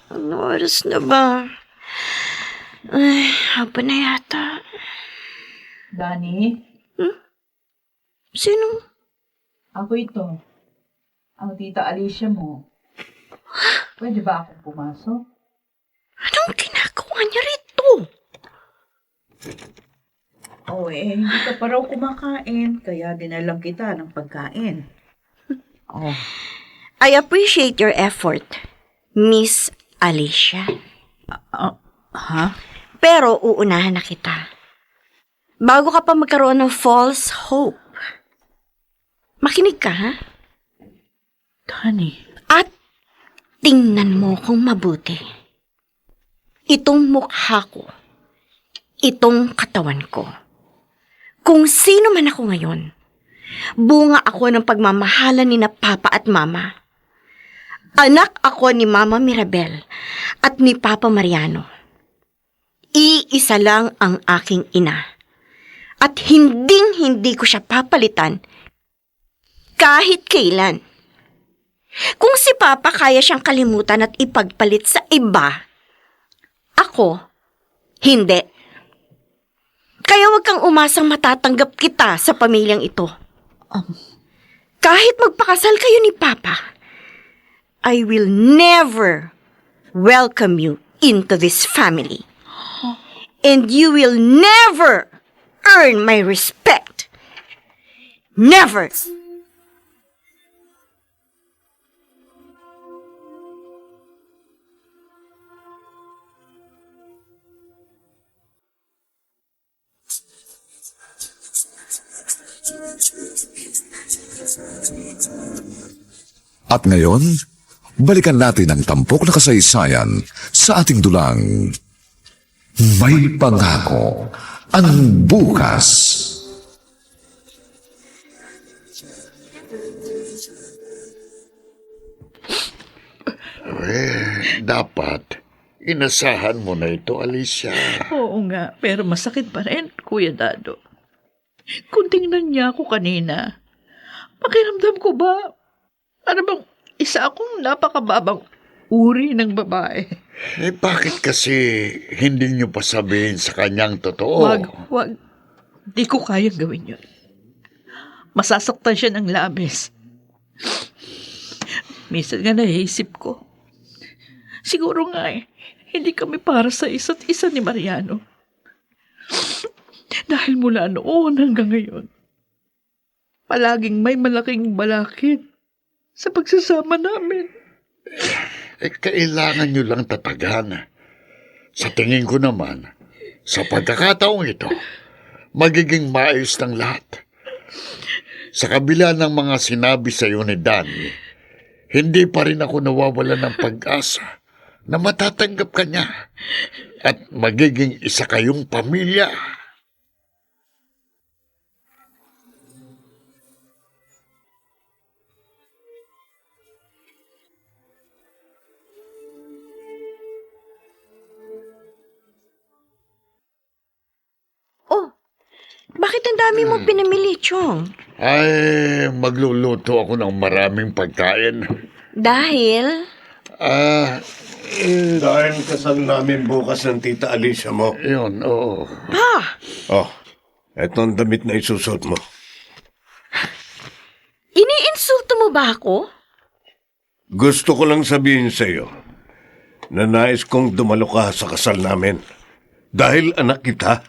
Ano oras na ba? Ay, haba na yata. Danny, Sino? ako ito. Ang tita Alicia mo. Pwede ba akong pumasok? Anong ginagawa niya rito? Oo hindi ka pa raw kumakain, kaya dinalang kita ng pagkain. Oh, I appreciate your effort, Miss Alicia. ha? Pero uunahan na kita. Bago ka pa magkaroon ng false hope. Makinig ka, ha? Danny, At tingnan mo kung mabuti. Itong mukha ko, itong katawan ko. Kung sino man ako ngayon, bunga ako ng pagmamahalan ni na Papa at Mama. Anak ako ni Mama Mirabel at ni Papa Mariano. Iisa lang ang aking ina. At hindi ko siya papalitan kahit kailan. Kung si Papa kaya siyang kalimutan at ipagpalit sa iba, ako, hindi. Kaya huwag kang umasang matatanggap kita sa pamilyang ito. Kahit magpakasal kayo ni Papa, I will never welcome you into this family. And you will never earn my respect. Never! At ngayon, balikan natin ang tampok na kasaysayan sa ating dulang May Pangako ang Bukas. Dapat inasahan mo na ito, Alicia. Oo nga, pero masakit pa rin, Kuya Dado. Kung tingnan niya ako kanina, pakiramdam ko ba, ano bang isa akong napakababang uri ng babae? Bakit kasi hindi niyo pa sabihin sa kanyang totoo? Wag. Di ko kayang gawin yun. Masasaktan siya ng labis. Minsan nga naisip ko, siguro nga hindi kami para sa isa't isa ni Mariano. Dahil mula noon hanggang ngayon, palaging may malaking balakid sa pagsasama namin. Kailangan niyo lang tatagan. Sa tingin ko naman, sa pagkakataong ito, magiging maayos ng lahat. Sa kabila ng mga sinabi sa iyo ni Danny, hindi pa rin ako nawawalan ng pag-asa na matatanggap ka niya at magiging isa kayong pamilya. Oh, bakit ang dami mo pinamili, Chong? Ay, magluluto ako ng maraming pagkain. Dahil? Dahil kasal namin bukas ng Tita Alicia mo. Yun, oo. Pa, Oh, etong damit na isusot mo. iniinsulto mo ba ako? Gusto ko lang sabihin sa iyo na nais kong dumalo ka sa kasal namin. Dahil anak kita.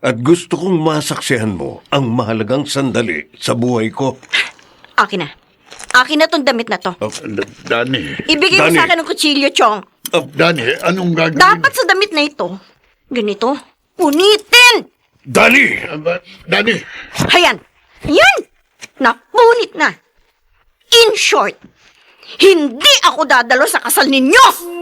At gusto kong masaksihan mo ang mahalagang sandali sa buhay ko. Akin na. Akin na tong damit na to. Danny. Ibigay mo Danny. sa akin ng kutsilyo, Chong. Danny, anong gagawin? Dapat sa damit na ito, ganito, punitin! Danny! Danny! Hayan! Yan! Napunit na! In short, hindi ako dadalo sa kasal ninyo!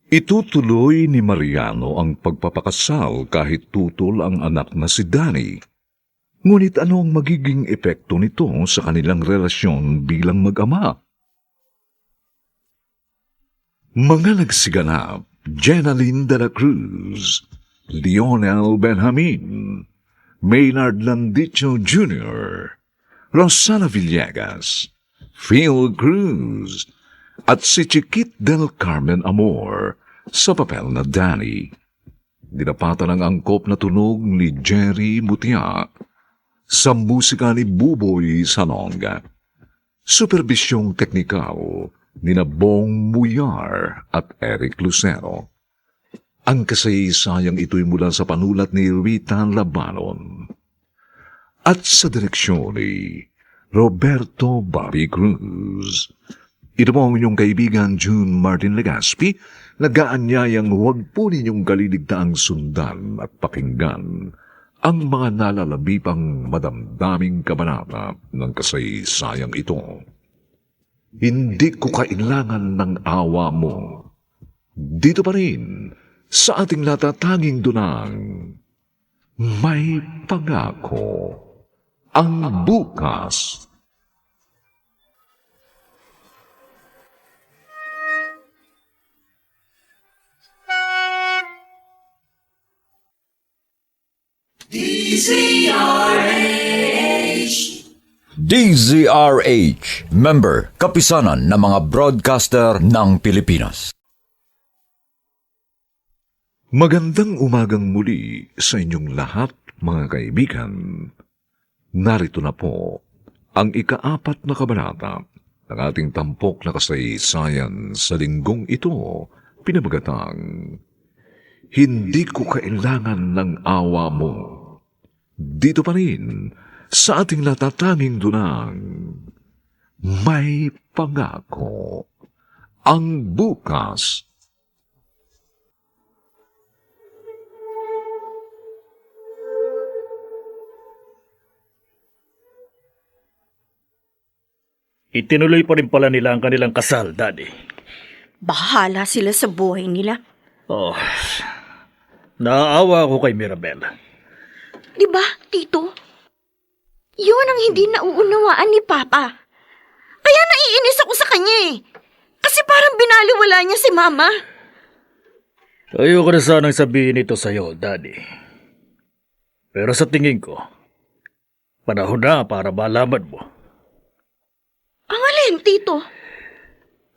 Itutuloy ni Mariano ang pagpapakasal kahit tutol ang anak na si Danny. Ngunit ano ang magiging epekto nito sa kanilang relasyon bilang mag-ama? Mga nagsiganap, Jenaline de la Cruz, Lionel Benjamin, Maynard Landicho Jr., Rosana Villegas, Phil Cruz, at si Chiquit del Carmen Amor sa papel na Danny. Dinapatan ang angkop na tunog ni Jerry Mutia sa musika ni Buboy Salonga. Superbisyong teknikal ni Bong Muyar at Eric Lucero. Ang kasaysayang ito'y mula sa panulat ni Rita Labanon. At sa direksyon ni Roberto Bobby Cruz. Ito po ang inyong kaibigan June Martin Legaspi, nag-aanyayang huwag po ninyong kaliligtaang sundan at pakinggan ang mga nalalabipang madamdaming kabanata ng kasaysayang ito. Hindi ko kailangan ng awa mo. Dito pa rin, sa ating natatanging dunang, may pangako ang bukas. DZRH, member, kapisanan ng mga broadcaster ng Pilipinas. Magandang umagang muli sa inyong lahat, mga kaibigan. Narito na po ang ika-4 na kabanata ng ating tampok na kasaysayan sa linggong ito, pinamagatang, Hindi ko kailangan ng awa mo. Dito pa rin, sa ating natatanging dunang, may pangako ang bukas. Itinuloy pa rin pala nila ang kanilang kasal, Daddy. Bahala sila sa buhay nila. Oh, naaawa ako kay Mirabel. Di ba, Tito? Yun ang hindi nauunawaan ni Papa. Kaya naiinis ako sa kanya eh. Kasi parang binaliwala niya si Mama. Ayoko na sanang sabihin ito sa'yo, Daddy. Pero sa tingin ko, panahon na para malaman mo. Ang alin, Tito?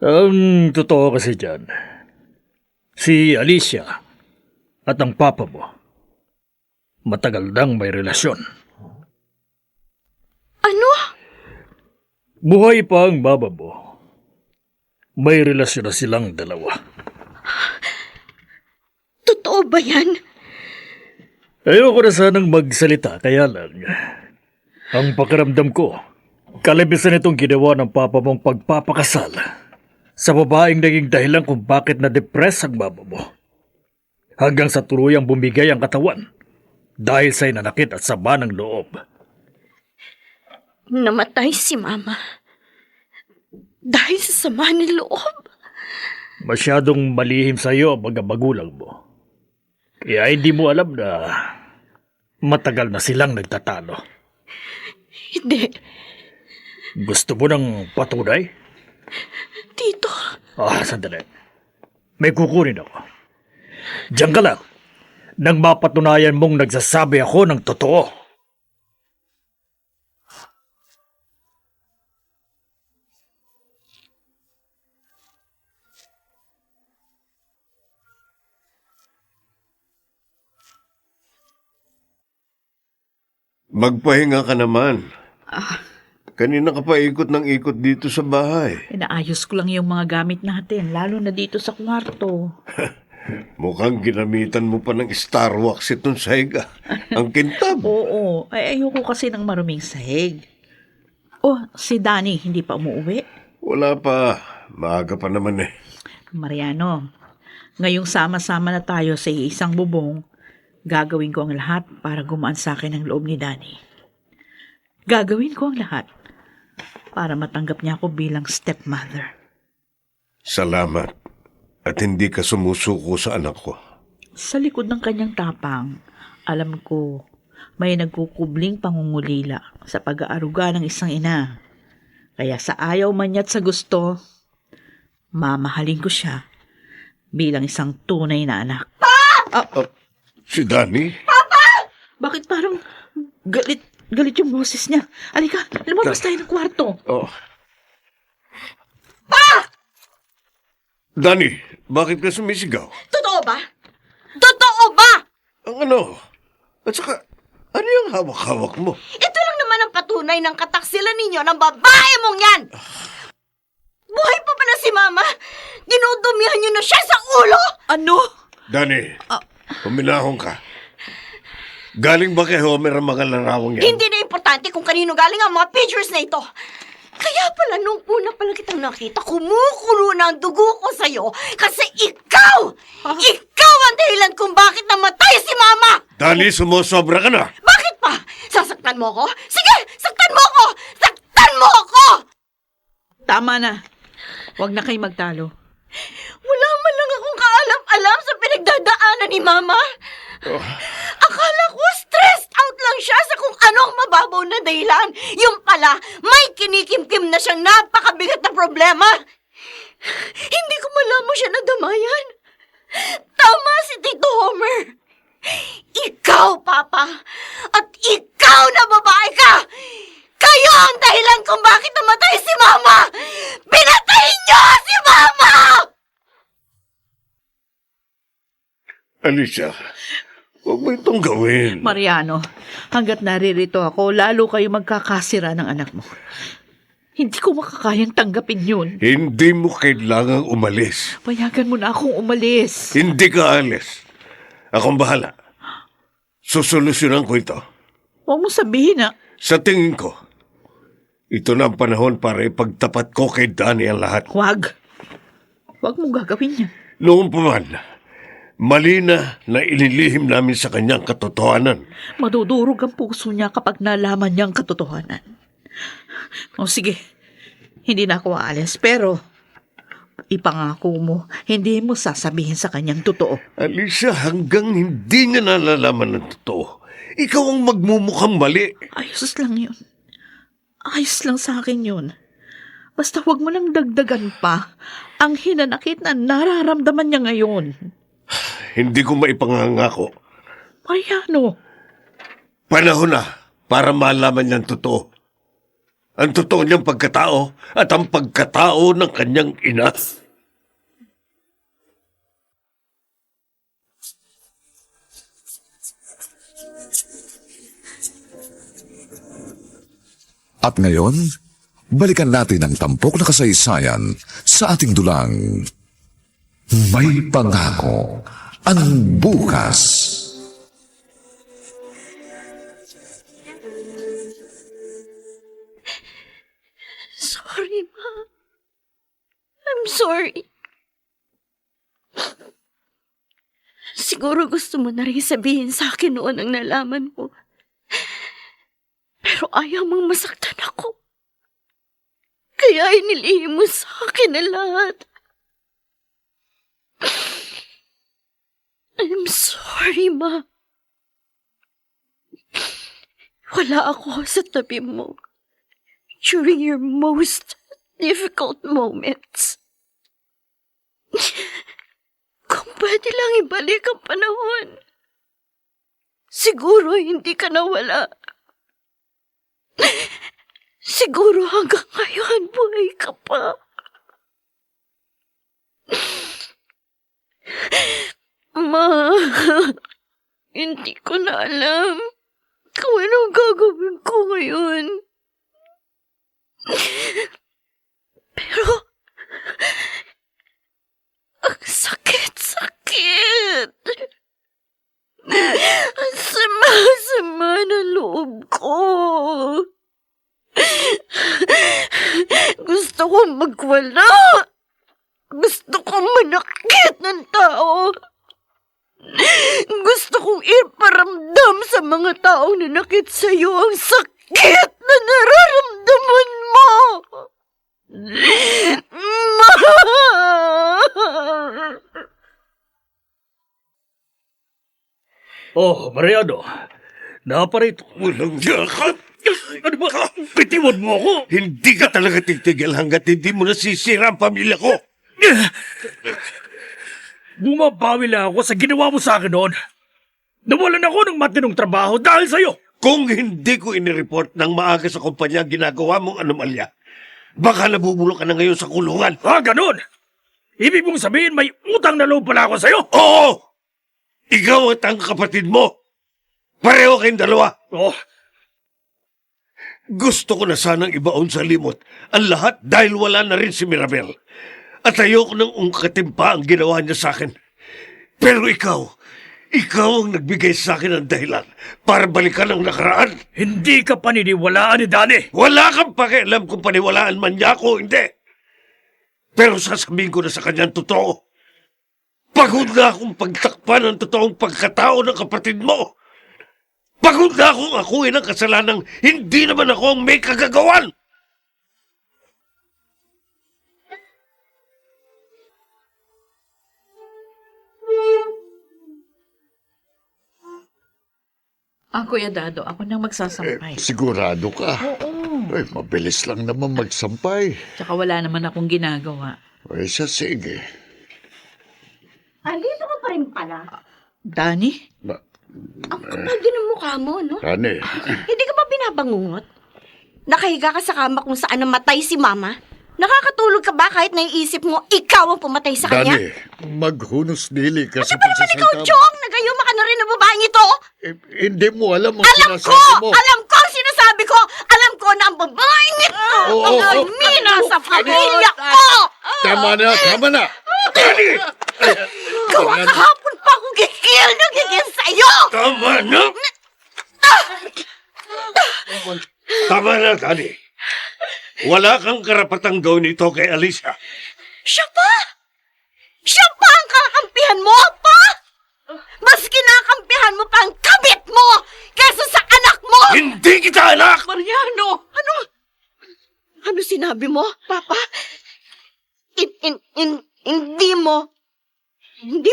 Ang totoo kasi dyan, si Alicia at ang papa mo, matagal nang may relasyon. Ano? Buhay pa ang baba mo. May relasyon na silang dalawa. Totoo ba yan? Ayoko na sanang magsalita, kaya lang, ang pakiramdam ko, kalabisan itong ginawa ng papa mong pagpapakasal sa babaeng naging dahilan kung bakit na-depress ang baba mo. Hanggang sa tuluyang bumigay ang katawan dahil sa nanakit at sama ng loob. Namatay si Mama. Dahil sa sama ng loob. Masyadong malihim sa iyo ang mga magulang mo. Kaya hindi mo alam na matagal na silang nagtatalo. Hindi. Gusto mo ng patunay? Tito. Sandali. May kukunin ako. Diyan ka lang. Nang mapatunayan mong nagsasabi ako ng totoo. Magpahinga ka naman. Kanina ka pa ikot ng ikot dito sa bahay. Inaayos ko lang yung mga gamit natin, lalo na dito sa kwarto. Mukhang ginamitan mo pa ng Star Wax itong saiga. Ang kintab. Oo, ay ayoko kasi ng maruming sahig. Oh, si Danny, hindi pa umuwi? Wala pa. Maaga pa naman eh. Mariano, ngayong sama-sama na tayo sa isang bubong, gagawin ko ang lahat para gumaan sa akin ang loob ni Danny. Gagawin ko ang lahat para matanggap niya ako bilang stepmother. Salamat. At hindi ka sumusuko sa anak ko. Sa likod ng kanyang tapang, alam ko may nagkukubling pangungulila sa pag-aaruga ng isang ina. Kaya sa ayaw man niya't sa gusto, mamahalin ko siya bilang isang tunay na anak. Si Danny? Bakit parang galit yung boses niya? Alika, lumabas tayo ng kwarto. Oh. Danny, bakit ka sumisigaw? Totoo ba? Totoo ba? Ang ano? At saka, ano yung hawak-hawak mo? Ito lang naman ang patunay ng kataksilan ninyo ng babae mong yan! Buhay pa pala si Mama! Dinudumihan niyo na siya sa ulo! Ano? Danny, huminahon ka. Galing ba kay Homer ang mga larawang yan? Hindi na importante kung kanino galing ang mga pictures na ito. Kaya pala nung una pala kitang nakita, kumukulo na ang dugo ko sa'yo kasi ikaw! Ikaw ang dahilan kung bakit namatay si Mama! Danny, sumusobra ka na. Bakit pa? Sasaktan mo ko? Sige, saktan mo ko! Saktan mo ko! Tama na. Huwag na kayo magtalo. Wala man lang akong kaalam-alam sa pinagdadaanan ni Mama. Akala ko stressed out lang siya sa kung anong mababaw na dahilan. Yung pala, may kinikimkim na siyang napakabigat na problema. Hindi ko malamang siya nadamayan. Tama si Tito Homer. Ikaw, Papa, at ikaw na babae ka! Kayo ang dahilan kung bakit namatay si Mama! Pinatay niyo si Mama! Alicia, huwag mo itong gawin. Mariano, hanggat naririto ako, lalo kayo magkakasira ng anak mo. Hindi ko makakayang tanggapin yun. Hindi mo kailangang umalis. Payagan mo na akong umalis. Hindi ka alis. Akong bahala. Susolusyonan ko ito. Huwag mo sabihin na, Sa tingin ko, ito na ang panahon para ipagtapat ko kay Danny ang lahat. huwag. Huwag mong gagawin yan. Noon pa man, mali na inilihim namin sa kanyang katotohanan. Madudurog ang puso niya kapag nalaman niya ang katotohanan. O sige, hindi na ako aalis, pero ipangako mo, hindi mo sasabihin sa kanyang totoo. Alicia, hanggang hindi niya nalalaman ng totoo, ikaw ang magmumukhang mali. Ayos lang yun. Ayos lang sa akin yun. Basta huwag mo nang dagdagan pa ang hinanakit na nararamdaman niya ngayon. Hindi ko maipangangako. Mariano, Panahon na para malaman niyang totoo. Ang totoo niyang pagkatao at ang pagkatao ng kanyang ina. At ngayon, balikan natin ang tampok na kasaysayan sa ating dulang. May pangako ang bukas. Sorry, Ma. I'm sorry. Siguro gusto mo na rin sabihin sa akin noon ang nalaman mo. Pero ayaw mong masaktan ako. Kaya inilihim mo sa akin ang lahat. I'm sorry, Ma. Wala ako sa tabi mo during your most difficult moments. Kung pwede lang ibalik ang panahon, siguro hindi ka nawala. Siguro hanggang ngayon buhay ka pa. Ma, hindi ko na alam kung anong gagawin ko ngayon. Pero, ang sakit-sakit. Ang sama-sama ng loob ko. Gusto kong magwala. Gusto kong manakit ng tao. Gusto kong iparamdam sa mga taong nanakit sa'yo ang sakit na nararamdaman mo. Ma! Oh, Mariano, naparito. Walang yakap. Ano ba? Bitiwan mo ako. Hindi ka talaga titigil hanggat hindi mo nasisira ang pamilya ko. Bumabawi lang ako sa ginawa mo sa akin noon. Nawalan ako ng matinong trabaho dahil sa'yo. Kung hindi ko inireport ng maaga sa kumpanya ang ginagawa mong anomalya, baka nabubulok ka na ngayon sa kulungan. Ganun. Ibig mong sabihin may utang na loob pala ako sa'yo? Oo! Ikaw at ang kapatid mo. Pareho kayong dalawa. Oh, Gusto ko na sanang ibaon sa limot ang lahat dahil wala na rin si Mirabel. At ayoko nang ungkatin pa ang ginawa niya sa akin. Pero ikaw ang nagbigay sa akin ng dahilan para balikan ang nakaraan. hindi ka paniniwalaan ni Danny. Wala kang pakialam kung paniwalaan man niya ako o hindi. Pero sasabihin ko na sa kanyang totoo. Pagod na akong pagtakpan ang totoong pagkatao ng kapatid mo. Pagod na akong akuin ang kasalanang hindi naman ako ang may kagagawan. Kuya Dado, ako nang magsasampay. Sigurado ka? Oo. Ay, mabilis lang naman magsampay. Tsaka wala naman akong ginagawa. Ay, siya sige. Andito ka pa rin pala. Danny? Ang kapal din ang mukha mo, no? Dani, Hindi ka ba binabangungot? Nakahiga ka sa kama kung saan namatay si Mama? Nakakatulog ka ba kahit naiisip mo ikaw ang pumatay sa kanya? Dani, maghunos dili ka sa Ano ba naman ikaw, pagsasalita. Chong? Nagayuma ka na rin ng babaeng ito? Hindi mo alam ang Alam ko! sinasabi mo. Alam ko ang sinasabi ko! Alam ko na ang babaeng ito Oo, ang oo. almina sa pamilya ko! Tama na, tama na. Dani! Gawa kahapon pa akong gigil na gigil sa'yo! Tama na! Tama na, Dani. Wala kang karapatang gawin ito kay Alicia. Siya pa! Siya pa ang kakampihan mo, pa! Mas kinakampihan mo pa ang kabit mo kaysa sa anak mo! Hindi kita anak! Mariano! Ano sinabi mo, Papa? Hindi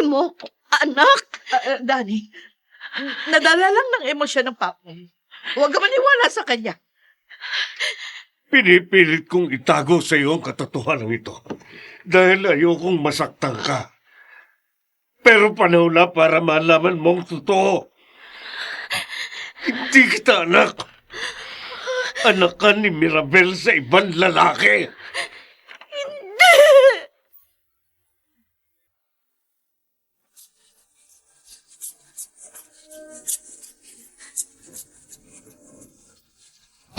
mo ko anak. Danny, nadala lang ng emosyon ng papa mo. Huwag ka maniwala sa kanya. Pinipilit kong itago sa iyo ang katotohanan ito dahil ayokong masaktan ka. Pero panahon na para malaman mong totoo. Hindi kita anak. Anak ka ni Mirabel sa ibang lalaki.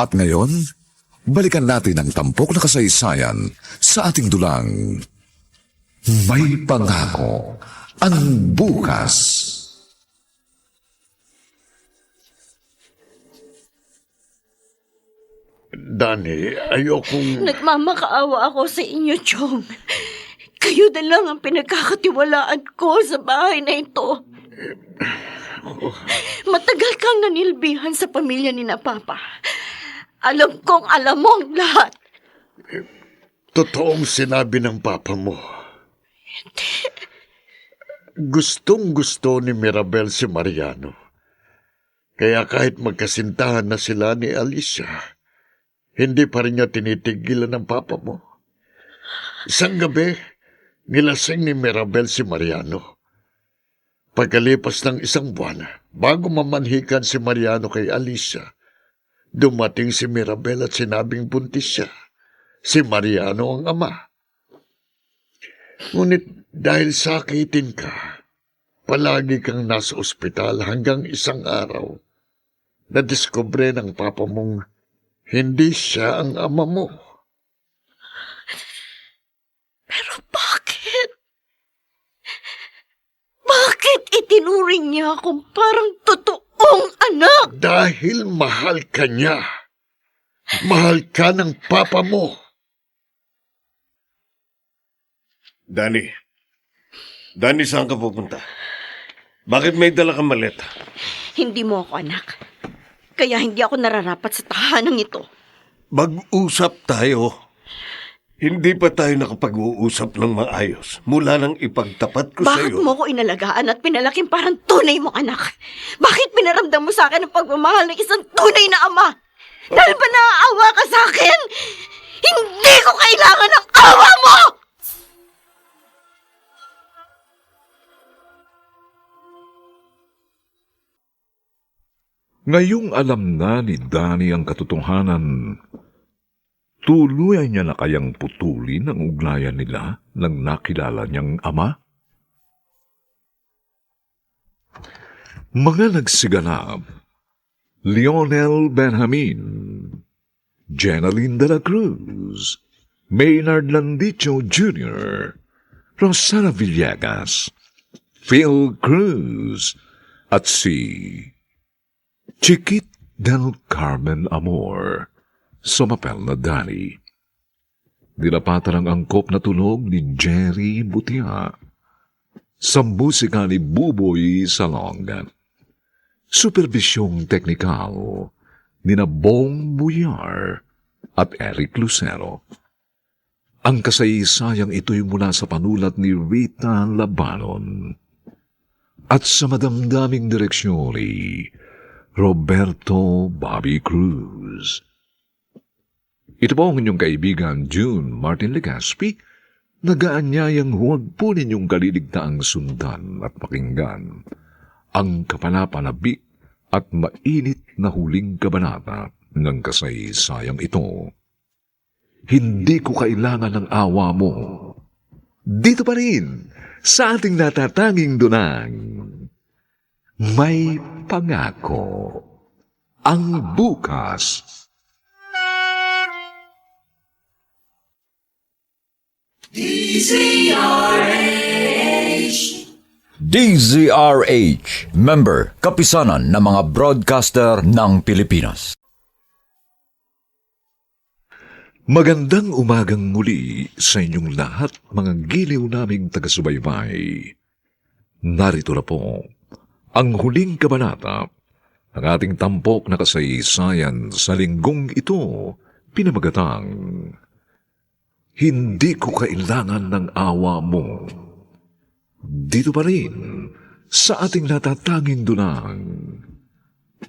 At ngayon, balikan natin ang tampok na kasaysayan sa ating dulang May Pangako ang Bukas. Dani, ayokong... Nagmamakaawa ako sa inyo, Chong. Kayo na lang ang pinagkakatiwalaan ko sa bahay na ito. Matagal kang nanilbihan sa pamilya ni na Papa. Alam kong alam mo ang lahat. Totoong sinabi ng papa mo. Gustong gusto ni Mirabel si Mariano. Kaya kahit magkasintahan na sila ni Alicia, hindi pa rin niya tinitigilan ng papa mo. Isang gabi, nilasing ni Mirabel si Mariano. Pagkalipas ng isang buwan, bago mamanhikan si Mariano kay Alicia, dumating si Mirabel at sinabing buntis siya. Si Mariano ang ama. Ngunit dahil sakitin ka, palagi kang nasa ospital hanggang isang araw, nadiskubre ng papa mong hindi siya ang ama mo. Pero bakit? Bakit itinuring niya akong parang totoong anak? Dahil mahal ka niya. Mahal ka ng papa mo. Danny, saan ka pupunta? Bakit may dala kang maleta? Hindi mo ako anak. Kaya hindi ako nararapat sa tahanang ito. Mag-usap tayo. Hindi pa tayo nakapag-uusap ng maayos mula nang ipagtapat ko sa Bakit iyo. mo ko inalagaan at pinalaking parang tunay mong anak? Bakit pinaramdam mo sa akin ang pagmamahal ng isang tunay na ama? Dahil ba naaawa ka sa akin? Hindi ko kailangan ng awa mo! Ngayong alam na ni Danny ang katotohanan, tuluyan niya na kayang putulin ang ugnayan nila nang nakilala niyang ama? Mga nagsiganap, Lionel Benjamin, Jenaline de la Cruz, Maynard Landicho Jr., Rosana Villegas, Phil Cruz, at si Chiquit del Carmen Amor, sumapel na Danny. Dinapatan ang angkop na tunog ni Jerry Butia sa musika ni Buboy Salonga. Supervisyong teknikal ni Bong Buyar at Eric Lucero. Ang kasaysayang ito'y mula sa panulat ni Rita Labanon at sa madamdaming direksyon ni Roberto Bobby Cruz. Ito po ang inyong kaibigan June Martin Legaspi, nagaanyayang huwag po ninyong kaliligtaang sundan at pakinggan ang kapanapanabik at mainit na huling kabanata ng kasaysayang ito. Hindi ko kailangan ng awa mo. Dito pa rin, sa ating natatanging dunang, may pangako ang bukas. DZRH, member, kapisanan ng mga broadcaster ng Pilipinas. Magandang umagang muli sa inyong lahat, mga giliw naming taga-subaybay. Narito na po ang huling kabanata ng ating tampok na kasaysayan sa linggong ito, pinamagatang Hindi ko kailangan ng awa mo. Dito pa rin, sa ating natatanging dunang,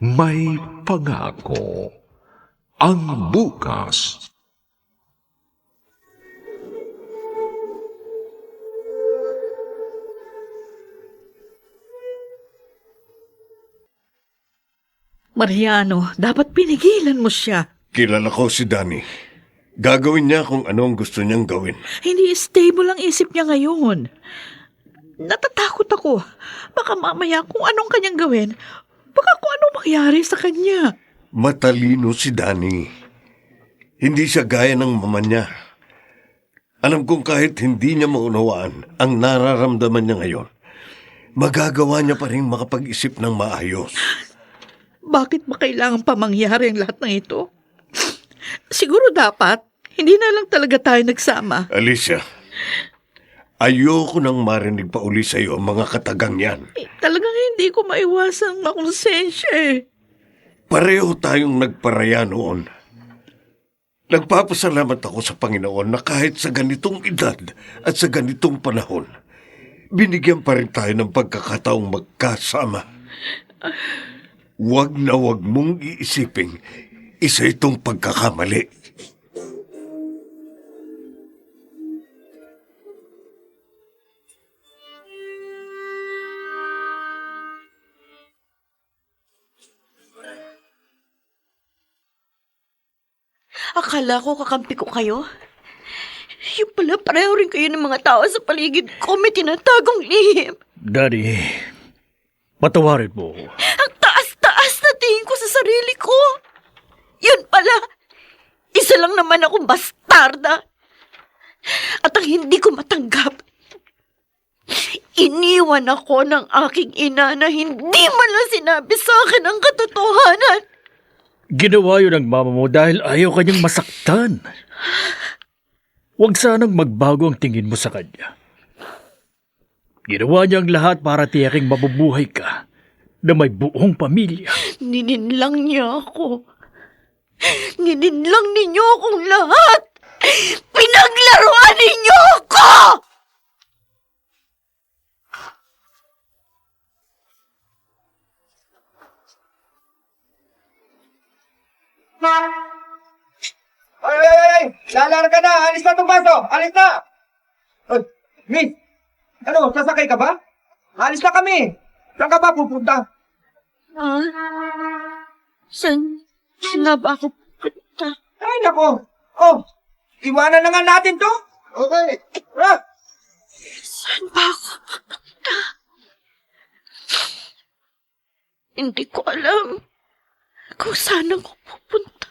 may pangako ang bukas. Mariano, dapat pinigilan mo siya. Kilala ko si Danny. Gagawin niya kung ano ang gusto niyang gawin. Hindi stable ang isip niya ngayon. Natatakot ako. Baka mamaya kung anong kanyang gawin, baka kung anong mangyari sa kanya. Matalino si Danny. Hindi siya gaya ng mama niya. Alam kong kahit hindi niya maunawaan ang nararamdaman niya ngayon, magagawa niya pa rin makapag-isip ng maayos. Bakit ba kailangan pa mangyari ang lahat ng ito? Siguro dapat, hindi na lang talaga tayo nagsama. Alicia, ayoko nang marinig pa uli sa iyo ang mga katagang yan. Talagang hindi ko maiwasang makonsensya eh. Pareho tayong nagparaya noon. Nagpapasalamat ako sa Panginoon na kahit sa ganitong edad at sa ganitong panahon, binigyan pa rin tayo ng pagkakataong magkasama. Huwag na huwag mong iisiping isa itong pagkakamali. Akala ko kakampi ko kayo. Yung pala, pareho rin kayo ng mga tao sa paligid ko may tinatagong lihim. Daddy, patawarin mo. Ang taas-taas na tingin ko sa sarili ko. Yun pala, isa lang naman akong bastarda. At ang hindi ko matanggap, iniwan ako ng aking ina na hindi man lang sinabi sa akin ang katotohanan. Ginawa yun ng mama mo dahil ayaw kanyang masaktan. Huwag sanang magbago ang tingin mo sa kanya. Ginawa niya ang lahat para tiyaking mabubuhay ka na may buong pamilya. Nininlang niya ako. Nininlang ninyo akong lahat. Pinaglaruan ninyo ako! Ay! Lalarga na! Alis na itong baso! Alis na! Miss! Ano, sasakay ka ba? Alis na kami! Saan ka ba pupunta? Saan na ba ako punta? Ay, nako! Oh! Iwanan na nga natin to! Okay! Saan ba ako pupunta? Hindi ko alam kung saan ako pupunta.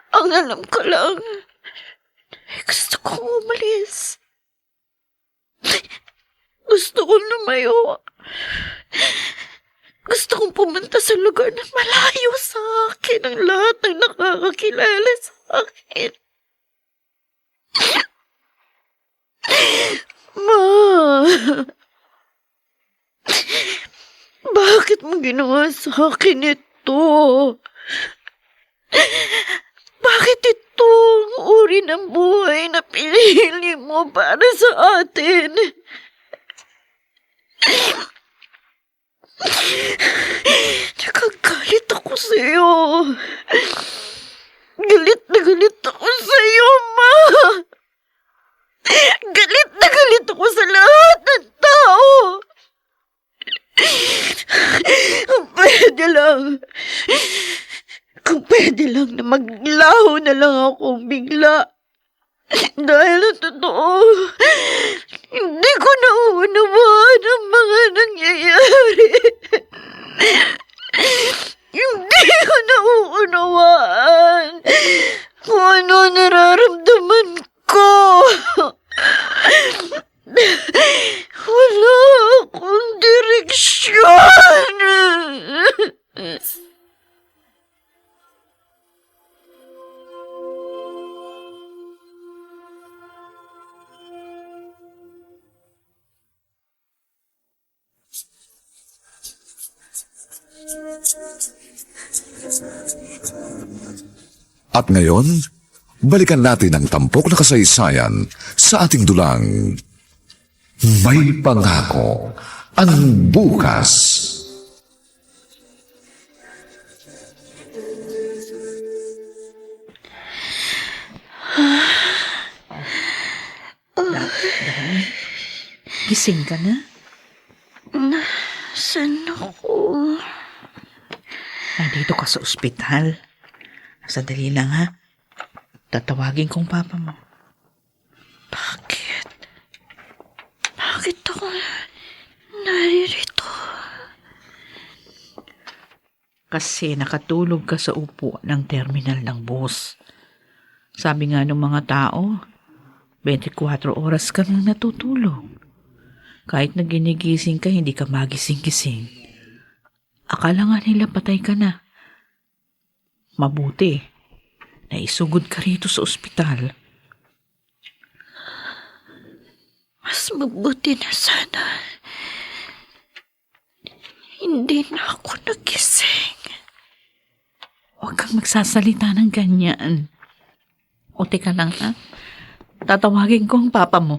Ang alam ko lang, gusto kong umalis. Gusto kong lumayo. Gusto kong pumunta sa lugar na malayo sa akin ang lahat ng nakakakilala sa akin. Ma, bakit mo ginawa sa akin ito? Bakit ito? uri ng buhay na pinili mo para sa atin. Nakagalit ako sa'yo. Galit na galit ako sa'yo, Ma. Galit na galit ako sa lahat ng tao. Kung pwede lang na maglaho na lang akong bigla. Dahil ang totoo, hindi ko nauunawaan ang mga nangyayari. Hindi ko nauunawaan kung ano nararamdaman ko. Wala akong direksyon. At ngayon, balikan natin ang tampok na kasaysayan sa ating dulang May Pangako ang Bukas. Gising ka na? Nasaan ako? Nandito ka sa ospital. Sandali lang, ha? Tatawagin kong papa mo. Bakit? Bakit ako naririto? Kasi nakatulog ka sa upo ng terminal ng bus. Sabi nga ng mga tao, 24 oras ka nang natutulog. Kahit na ginigising ka, hindi ka magising-gising. Akala nga nila patay ka na. Mabuti, naisugod ka rito sa ospital. Mas mabuti na sana. Hindi na ako nagising. Huwag kang magsasalita ng ganyan. O teka lang, ha? Tatawagin ko ang papa mo.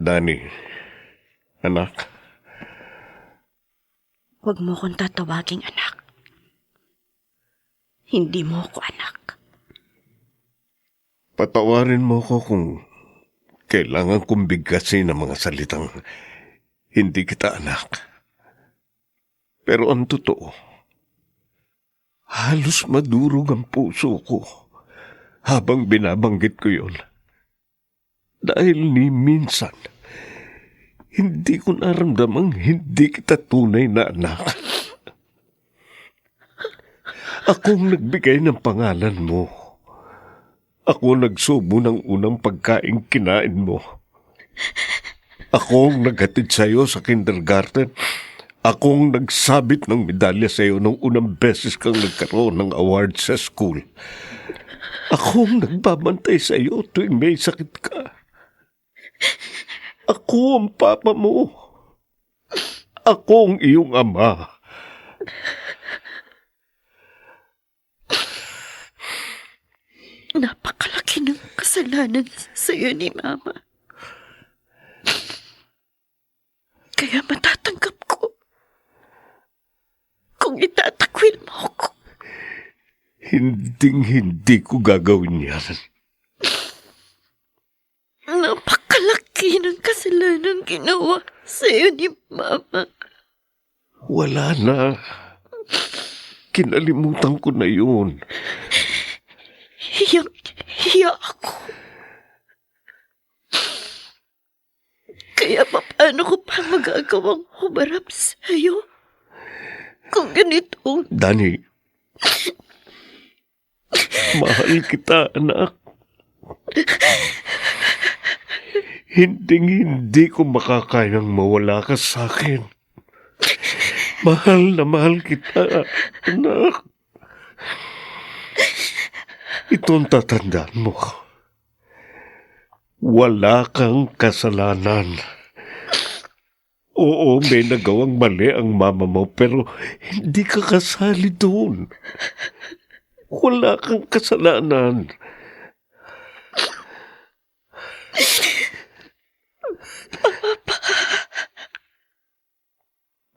Danny, anak, Huwag mo akong tatawaging anak. Hindi mo ako anak. patawarin mo ko kung kailangan kong bigkasin ng mga salitang hindi kita anak. Pero ang totoo, halos madurog ang puso ko habang binabanggit ko yon. Dahil ni minsan, hindi ko naramdamang hindi kita tunay na anak. Akong nagbigay ng pangalan mo. Ako nagsubo ng unang pagkain kinain mo. Akong naghatid sa'yo sa kindergarten. Akong nagsabit ng medalya sa'yo nung unang beses kang nagkaroon ng award sa school. Akong nagbabantay sa'yo tuwing may sakit ka. Ako ang papa mo. Ako ang iyong ama. Napakalaki ng kasalanan sa'yo ni Mama. Kaya matatanggap ko kung itatakwil mo ako. Hinding-hindi ko gagawin yan. Napakalaki ng kasalanan ginawa sa'yo ni Mama. Wala na. Kinalimutan ko na yun. Hiya ako. Kaya paano ko pa magagawang humarap sa'yo? Kung ganito. Danny, mahal kita, anak. Hinding-hindi ko makakayang mawala ka sa akin. Mahal na mahal kita, anak. Ito ang tatandaan mo. Wala kang kasalanan. Oo, may nagawang mali ang mama mo, pero hindi ka kasali doon. Wala kang kasalanan.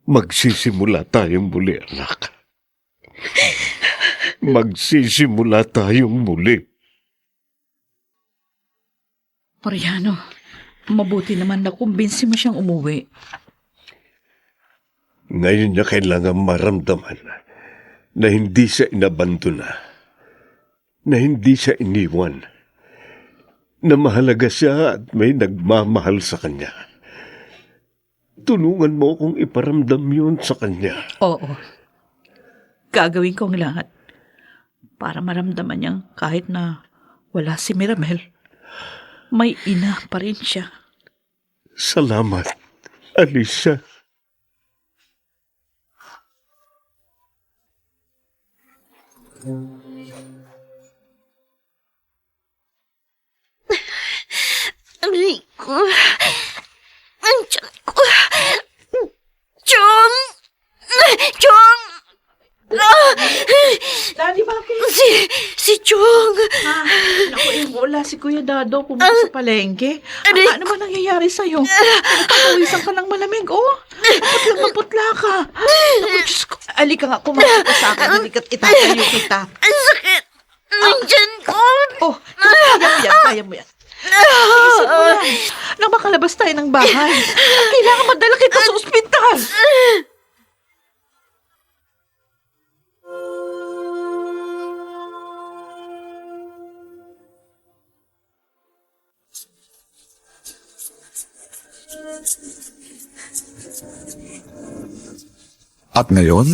Magsisimula tayong muli, anak. Magsisimula tayong muli. Mariano, mabuti naman na kumbinsi mo siyang umuwi. Ngayon niya kailangan maramdaman na hindi siya inabandona, na hindi siya iniwan, na mahalaga siya at may nagmamahal sa kanya. Tulungan mo kung iparamdam yun sa kanya. Oo. Gagawin ko ang lahat para maramdaman niyang kahit na wala si Miramel, may ina pa rin siya. Salamat, Alicia. Aray ko. Ang tiyan ko. Chong! Chong! Ah! Daddy, bakit? Si Chong! Naku, wala si Kuya Dado pumunta sa palengke. Ano ba nangyayari sa'yo? Pagpawisan ka ng malamig, oh. Maputla ka. Naku, Diyos ko. Alika nga, kumakas ka sa akin. Halika't itatayo kita. Ang sakit! Ang tiyan ko! Oh, kaya mo yan. Isan mo yan. Nang makalabas tayo ng bahay. Kailangan madala kita sa ospital. At ngayon,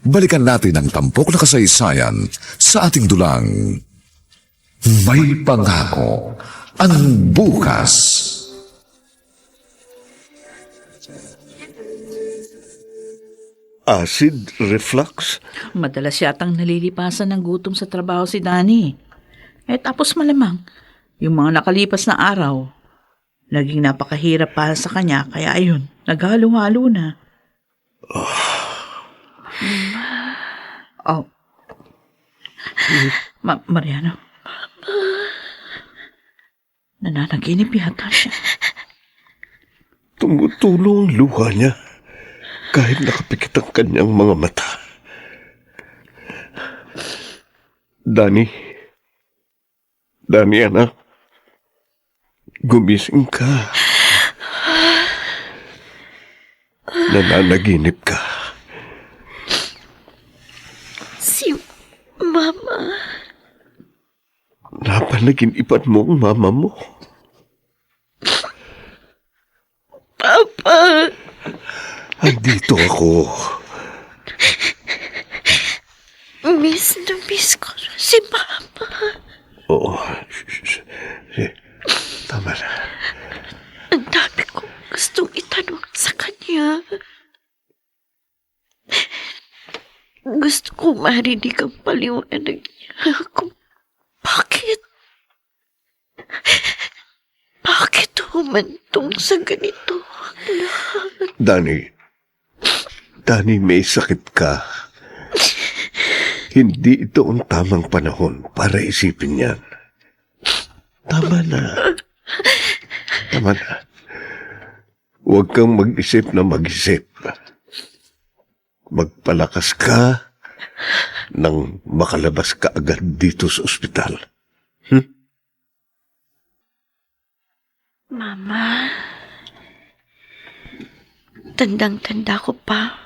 balikan natin ang tampok na kasaysayan sa ating dulang May Pangako ang Bukas. Acid reflux? Madalas yatang nalilipasan ng gutom sa trabaho si Danny. Tapos malamang, yung mga nakalipas na araw, naging napakahirap para sa kanya, kaya ayun, naghalo-halo na. Oh. Mariano. Nananaginip yata siya. Tumutulong ang luha niya kahit nakapikit ang kanyang mga mata. Danny, anak, gumising ka. Nananaginip ka. Si Mama. Napanaginipan mo ang mama mo. Papa. Andito ako. Miss na miss ko si Mama. Oo. Tama na. Ang dami kong gustong itanong sa kanya. Gusto ko marinig ang paliwanag niya kung bakit humantong sa ganito ang lahat. Danny, may sakit ka. Hindi ito ang tamang panahon para isipin yan. Tama na. Huwag kang mag-isip na mag-isip. Magpalakas ka nang makalabas ka agad dito sa ospital. Mama, tandang-tanda ko pa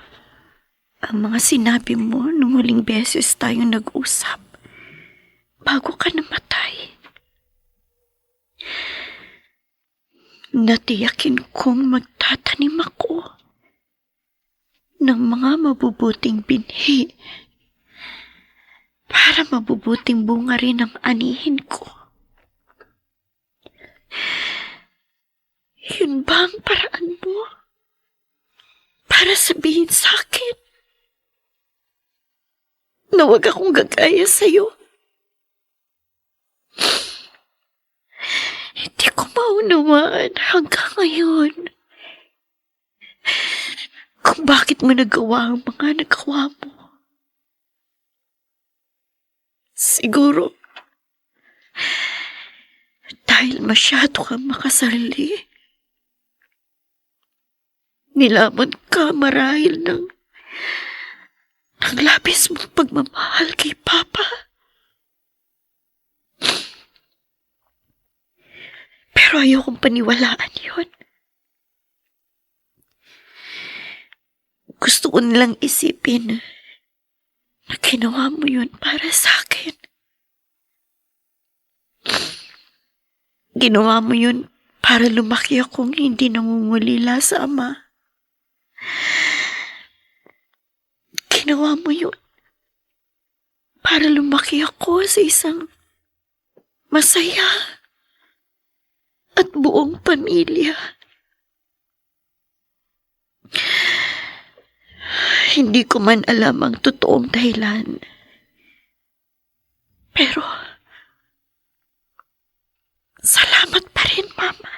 ang mga sinabi mo nung huling beses tayong nag-usap bago ka namatay. Natiyakin kong magtatanim ako ng mga mabubuting binhi para mabubuting bunga rin ang anihin ko. Yun ba ang paraan mo para sabihin sa akin na huwag akong gagaya sa'yo? Hindi ko ikaw naman hanggang ngayon. Kung bakit mo nagawa ang mga nagawa mo. Siguro, dahil masyado kang makasarili. Nilaman ka marahil ng labis mong pagmamahal kay Papa. Pero ayokong paniwalaan yun. Gusto ko nilang isipin na ginawa mo yun para sa akin. Ginawa mo yun para lumaki akong hindi nangungulila sa ama. Ginawa mo yun para lumaki ako sa isang masaya at buong pamilya. Hindi ko man alam ang totoong dahilan. Pero, salamat pa rin, Mama.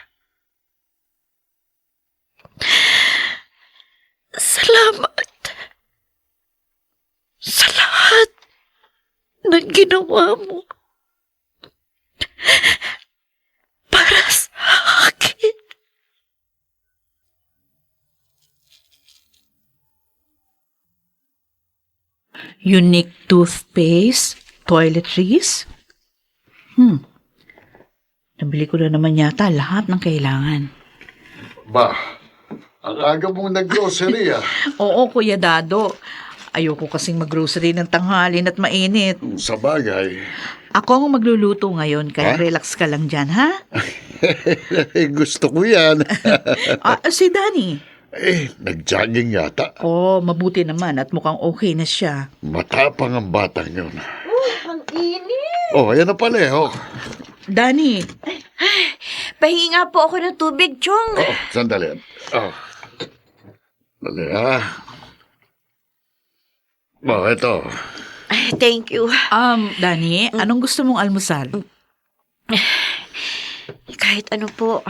Salamat sa lahat ng ginawa mo para sa akin. Unique toothpaste, toiletries. Nabili ko na naman yata lahat ng kailangan. Ba, ang aga mong nag-grocery Oo, Kuya Dado. Ayoko kasing mag-grocery ng tanghalin at mainit. Sa bagay. Ako ang magluluto ngayon, kaya Ha? relax ka lang dyan, ha? Gusto ko yan. Si Danny. Nag-jogging yata. Mabuti naman at mukhang okay na siya. Matapang ang batang yun. Ang init! Ayan na pala Danny, Pahinga po ako ng tubig, Chong. Sandali. Dali ito. Ay, thank you. Danny, anong gusto mong almusal? Kahit ano po.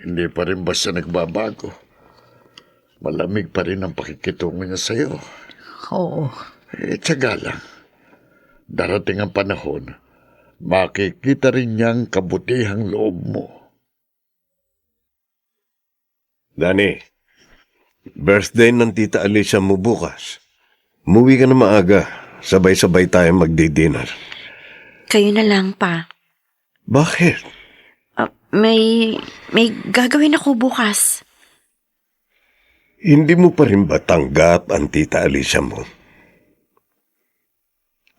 Hindi pa rin ba siya nagbabago? Malamig pa rin ang pakikitungo niya sa'yo. Oo. Tiyaga lang. Darating ang panahon, makikita rin niyang kabutihang loob mo. Dani, birthday ng Tita Alicia mo bukas. Umuwi ka na maaga. Sabay-sabay tayong magdi-dinner. Kayo na lang pa. Bakit? May gagawin ako bukas. Hindi mo pa rin ba tanggap ang Tita Alicia mo?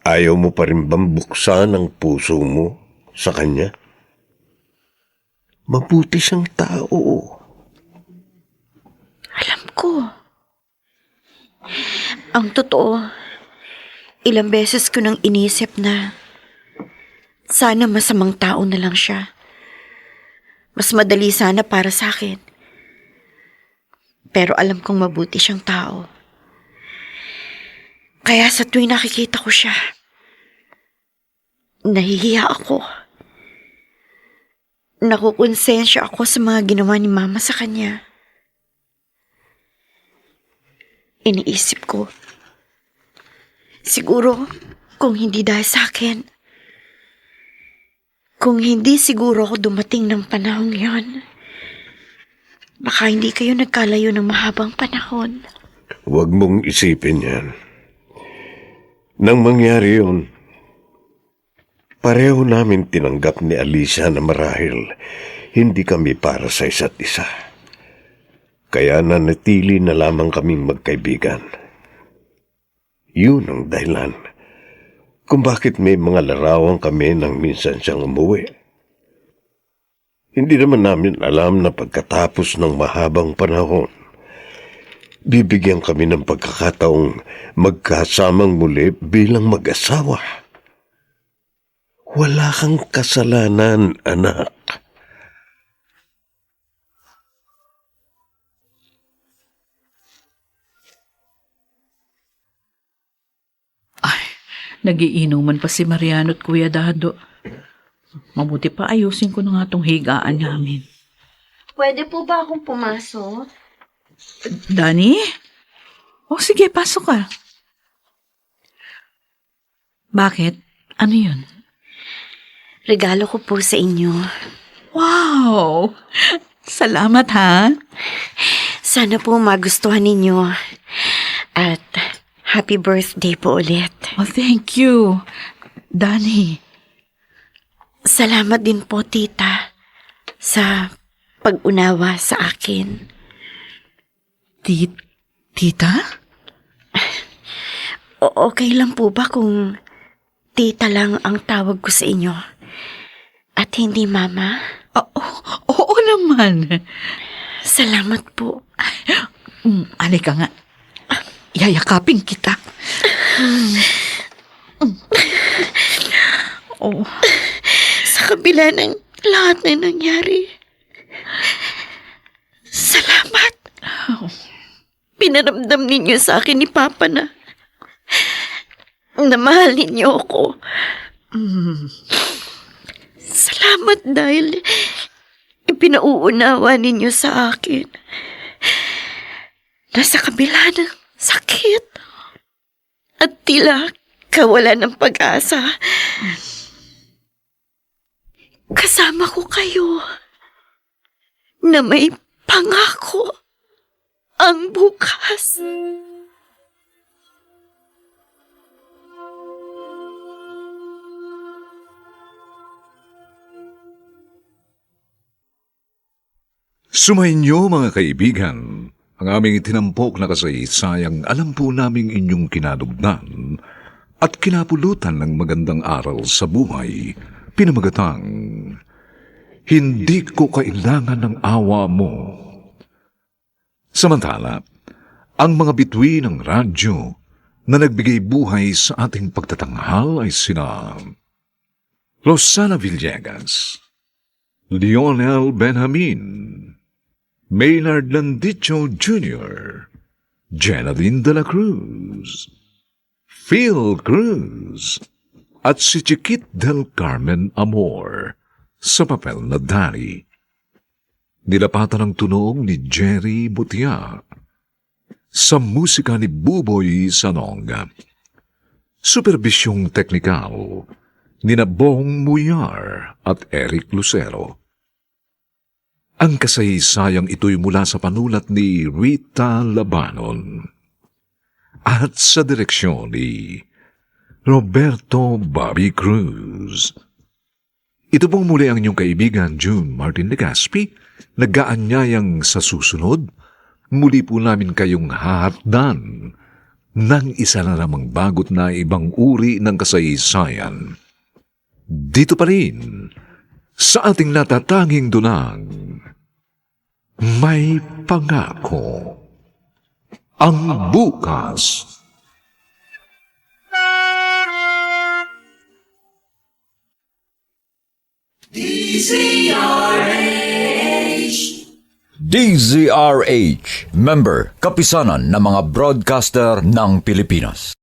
Ayaw mo pa rin bang buksan ang puso mo sa kanya? Mabuti siyang tao. Alam ko. Ang totoo, ilang beses ko nang inisip na sana masamang tao na lang siya. Mas madali sana para sa akin. Pero alam kong mabuti siyang tao. Kaya sa tuwing nakikita ko siya, nahihiya ako. Nakukonsensya ako sa mga ginawa ni Mama sa kanya. Iniisip ko, siguro kung hindi dahil sa akin, kung hindi siguro ako dumating ng panahong yon, baka hindi kayo nagkalayo ng mahabang panahon. Huwag mong isipin yan. Nang mangyari yun, pareho namin tinanggap ni Alicia na marahil hindi kami para sa isa't isa. Kaya nanatili na lamang kaming magkaibigan. Yun ang dahilan kung bakit may mga larawan kami nang minsan siyang umuwi. Hindi naman namin alam na pagkatapos ng mahabang panahon, bibigyan kami ng pagkakataong magkasamang muli bilang mag-asawa. Wala kang kasalanan, anak. nagiinuman pa si Mariano at Kuya Dado. Mabuti pa ayusin ko na nga tong higaan namin. Pwede po ba akong pumasok? Dani? O sige, pasok ka. Bakit? Ano yun? Regalo ko po sa inyo. Wow! Salamat ha. Sana po magustuhan ninyo. At happy birthday po ulit. Oh, thank you. Dani. Salamat din po, tita, sa pag-unawa sa akin. Tita? Okay lang po ba kung tita lang ang tawag ko sa inyo? At hindi mama? Oo naman. Salamat po. Alika nga. Yayakapin kita. Oh. Sa kabila ng lahat na nangyari, salamat. Pinaramdam ninyo sa akin ni Papa na mahal ninyo ako. Salamat dahil ipinauunawa ninyo sa akin na sa kabila ng sakit at tila kawalan ng pag-asa, kasama ko kayo na may pangako ang bukas. Sumainyo mga kaibigan, ang aming itinampok na kasaysayang alam po naming inyong kinadugdan at kinapulutan ng magandang aral sa buhay, pinamagatang, hindi ko kailangan ng awa mo. Samantala, ang mga bituin ng radyo na nagbigay buhay sa ating pagtatanghal ay sina Rosana Villegas, Lionel Benjamin, Maynard Landicho Jr., Jenalyn de la Cruz, Phil Cruz, at si Chiquit del Carmen Amor sa papel na Danny. Nilapatan ng tunog ni Jerry Butia. Sa musika ni Buboy Sanonga. Superbisyong teknikal ni Bong Muyar at Eric Lucero. Ang kasaysayang ito'y mula sa panulat ni Rita Labanon at sa direksyon ni Roberto Bobby Cruz. Ito pong muli ang inyong kaibigan June Martin Legaspi, nag-aanyayang sa susunod, muli po namin kayong hahatdan ng isa na namang bagot na ibang uri ng kasaysayan. Dito pa rin, sa ating natatanging dunang, may pangako ang bukas. DZRH, member, kapisanan ng mga broadcaster ng Pilipinas.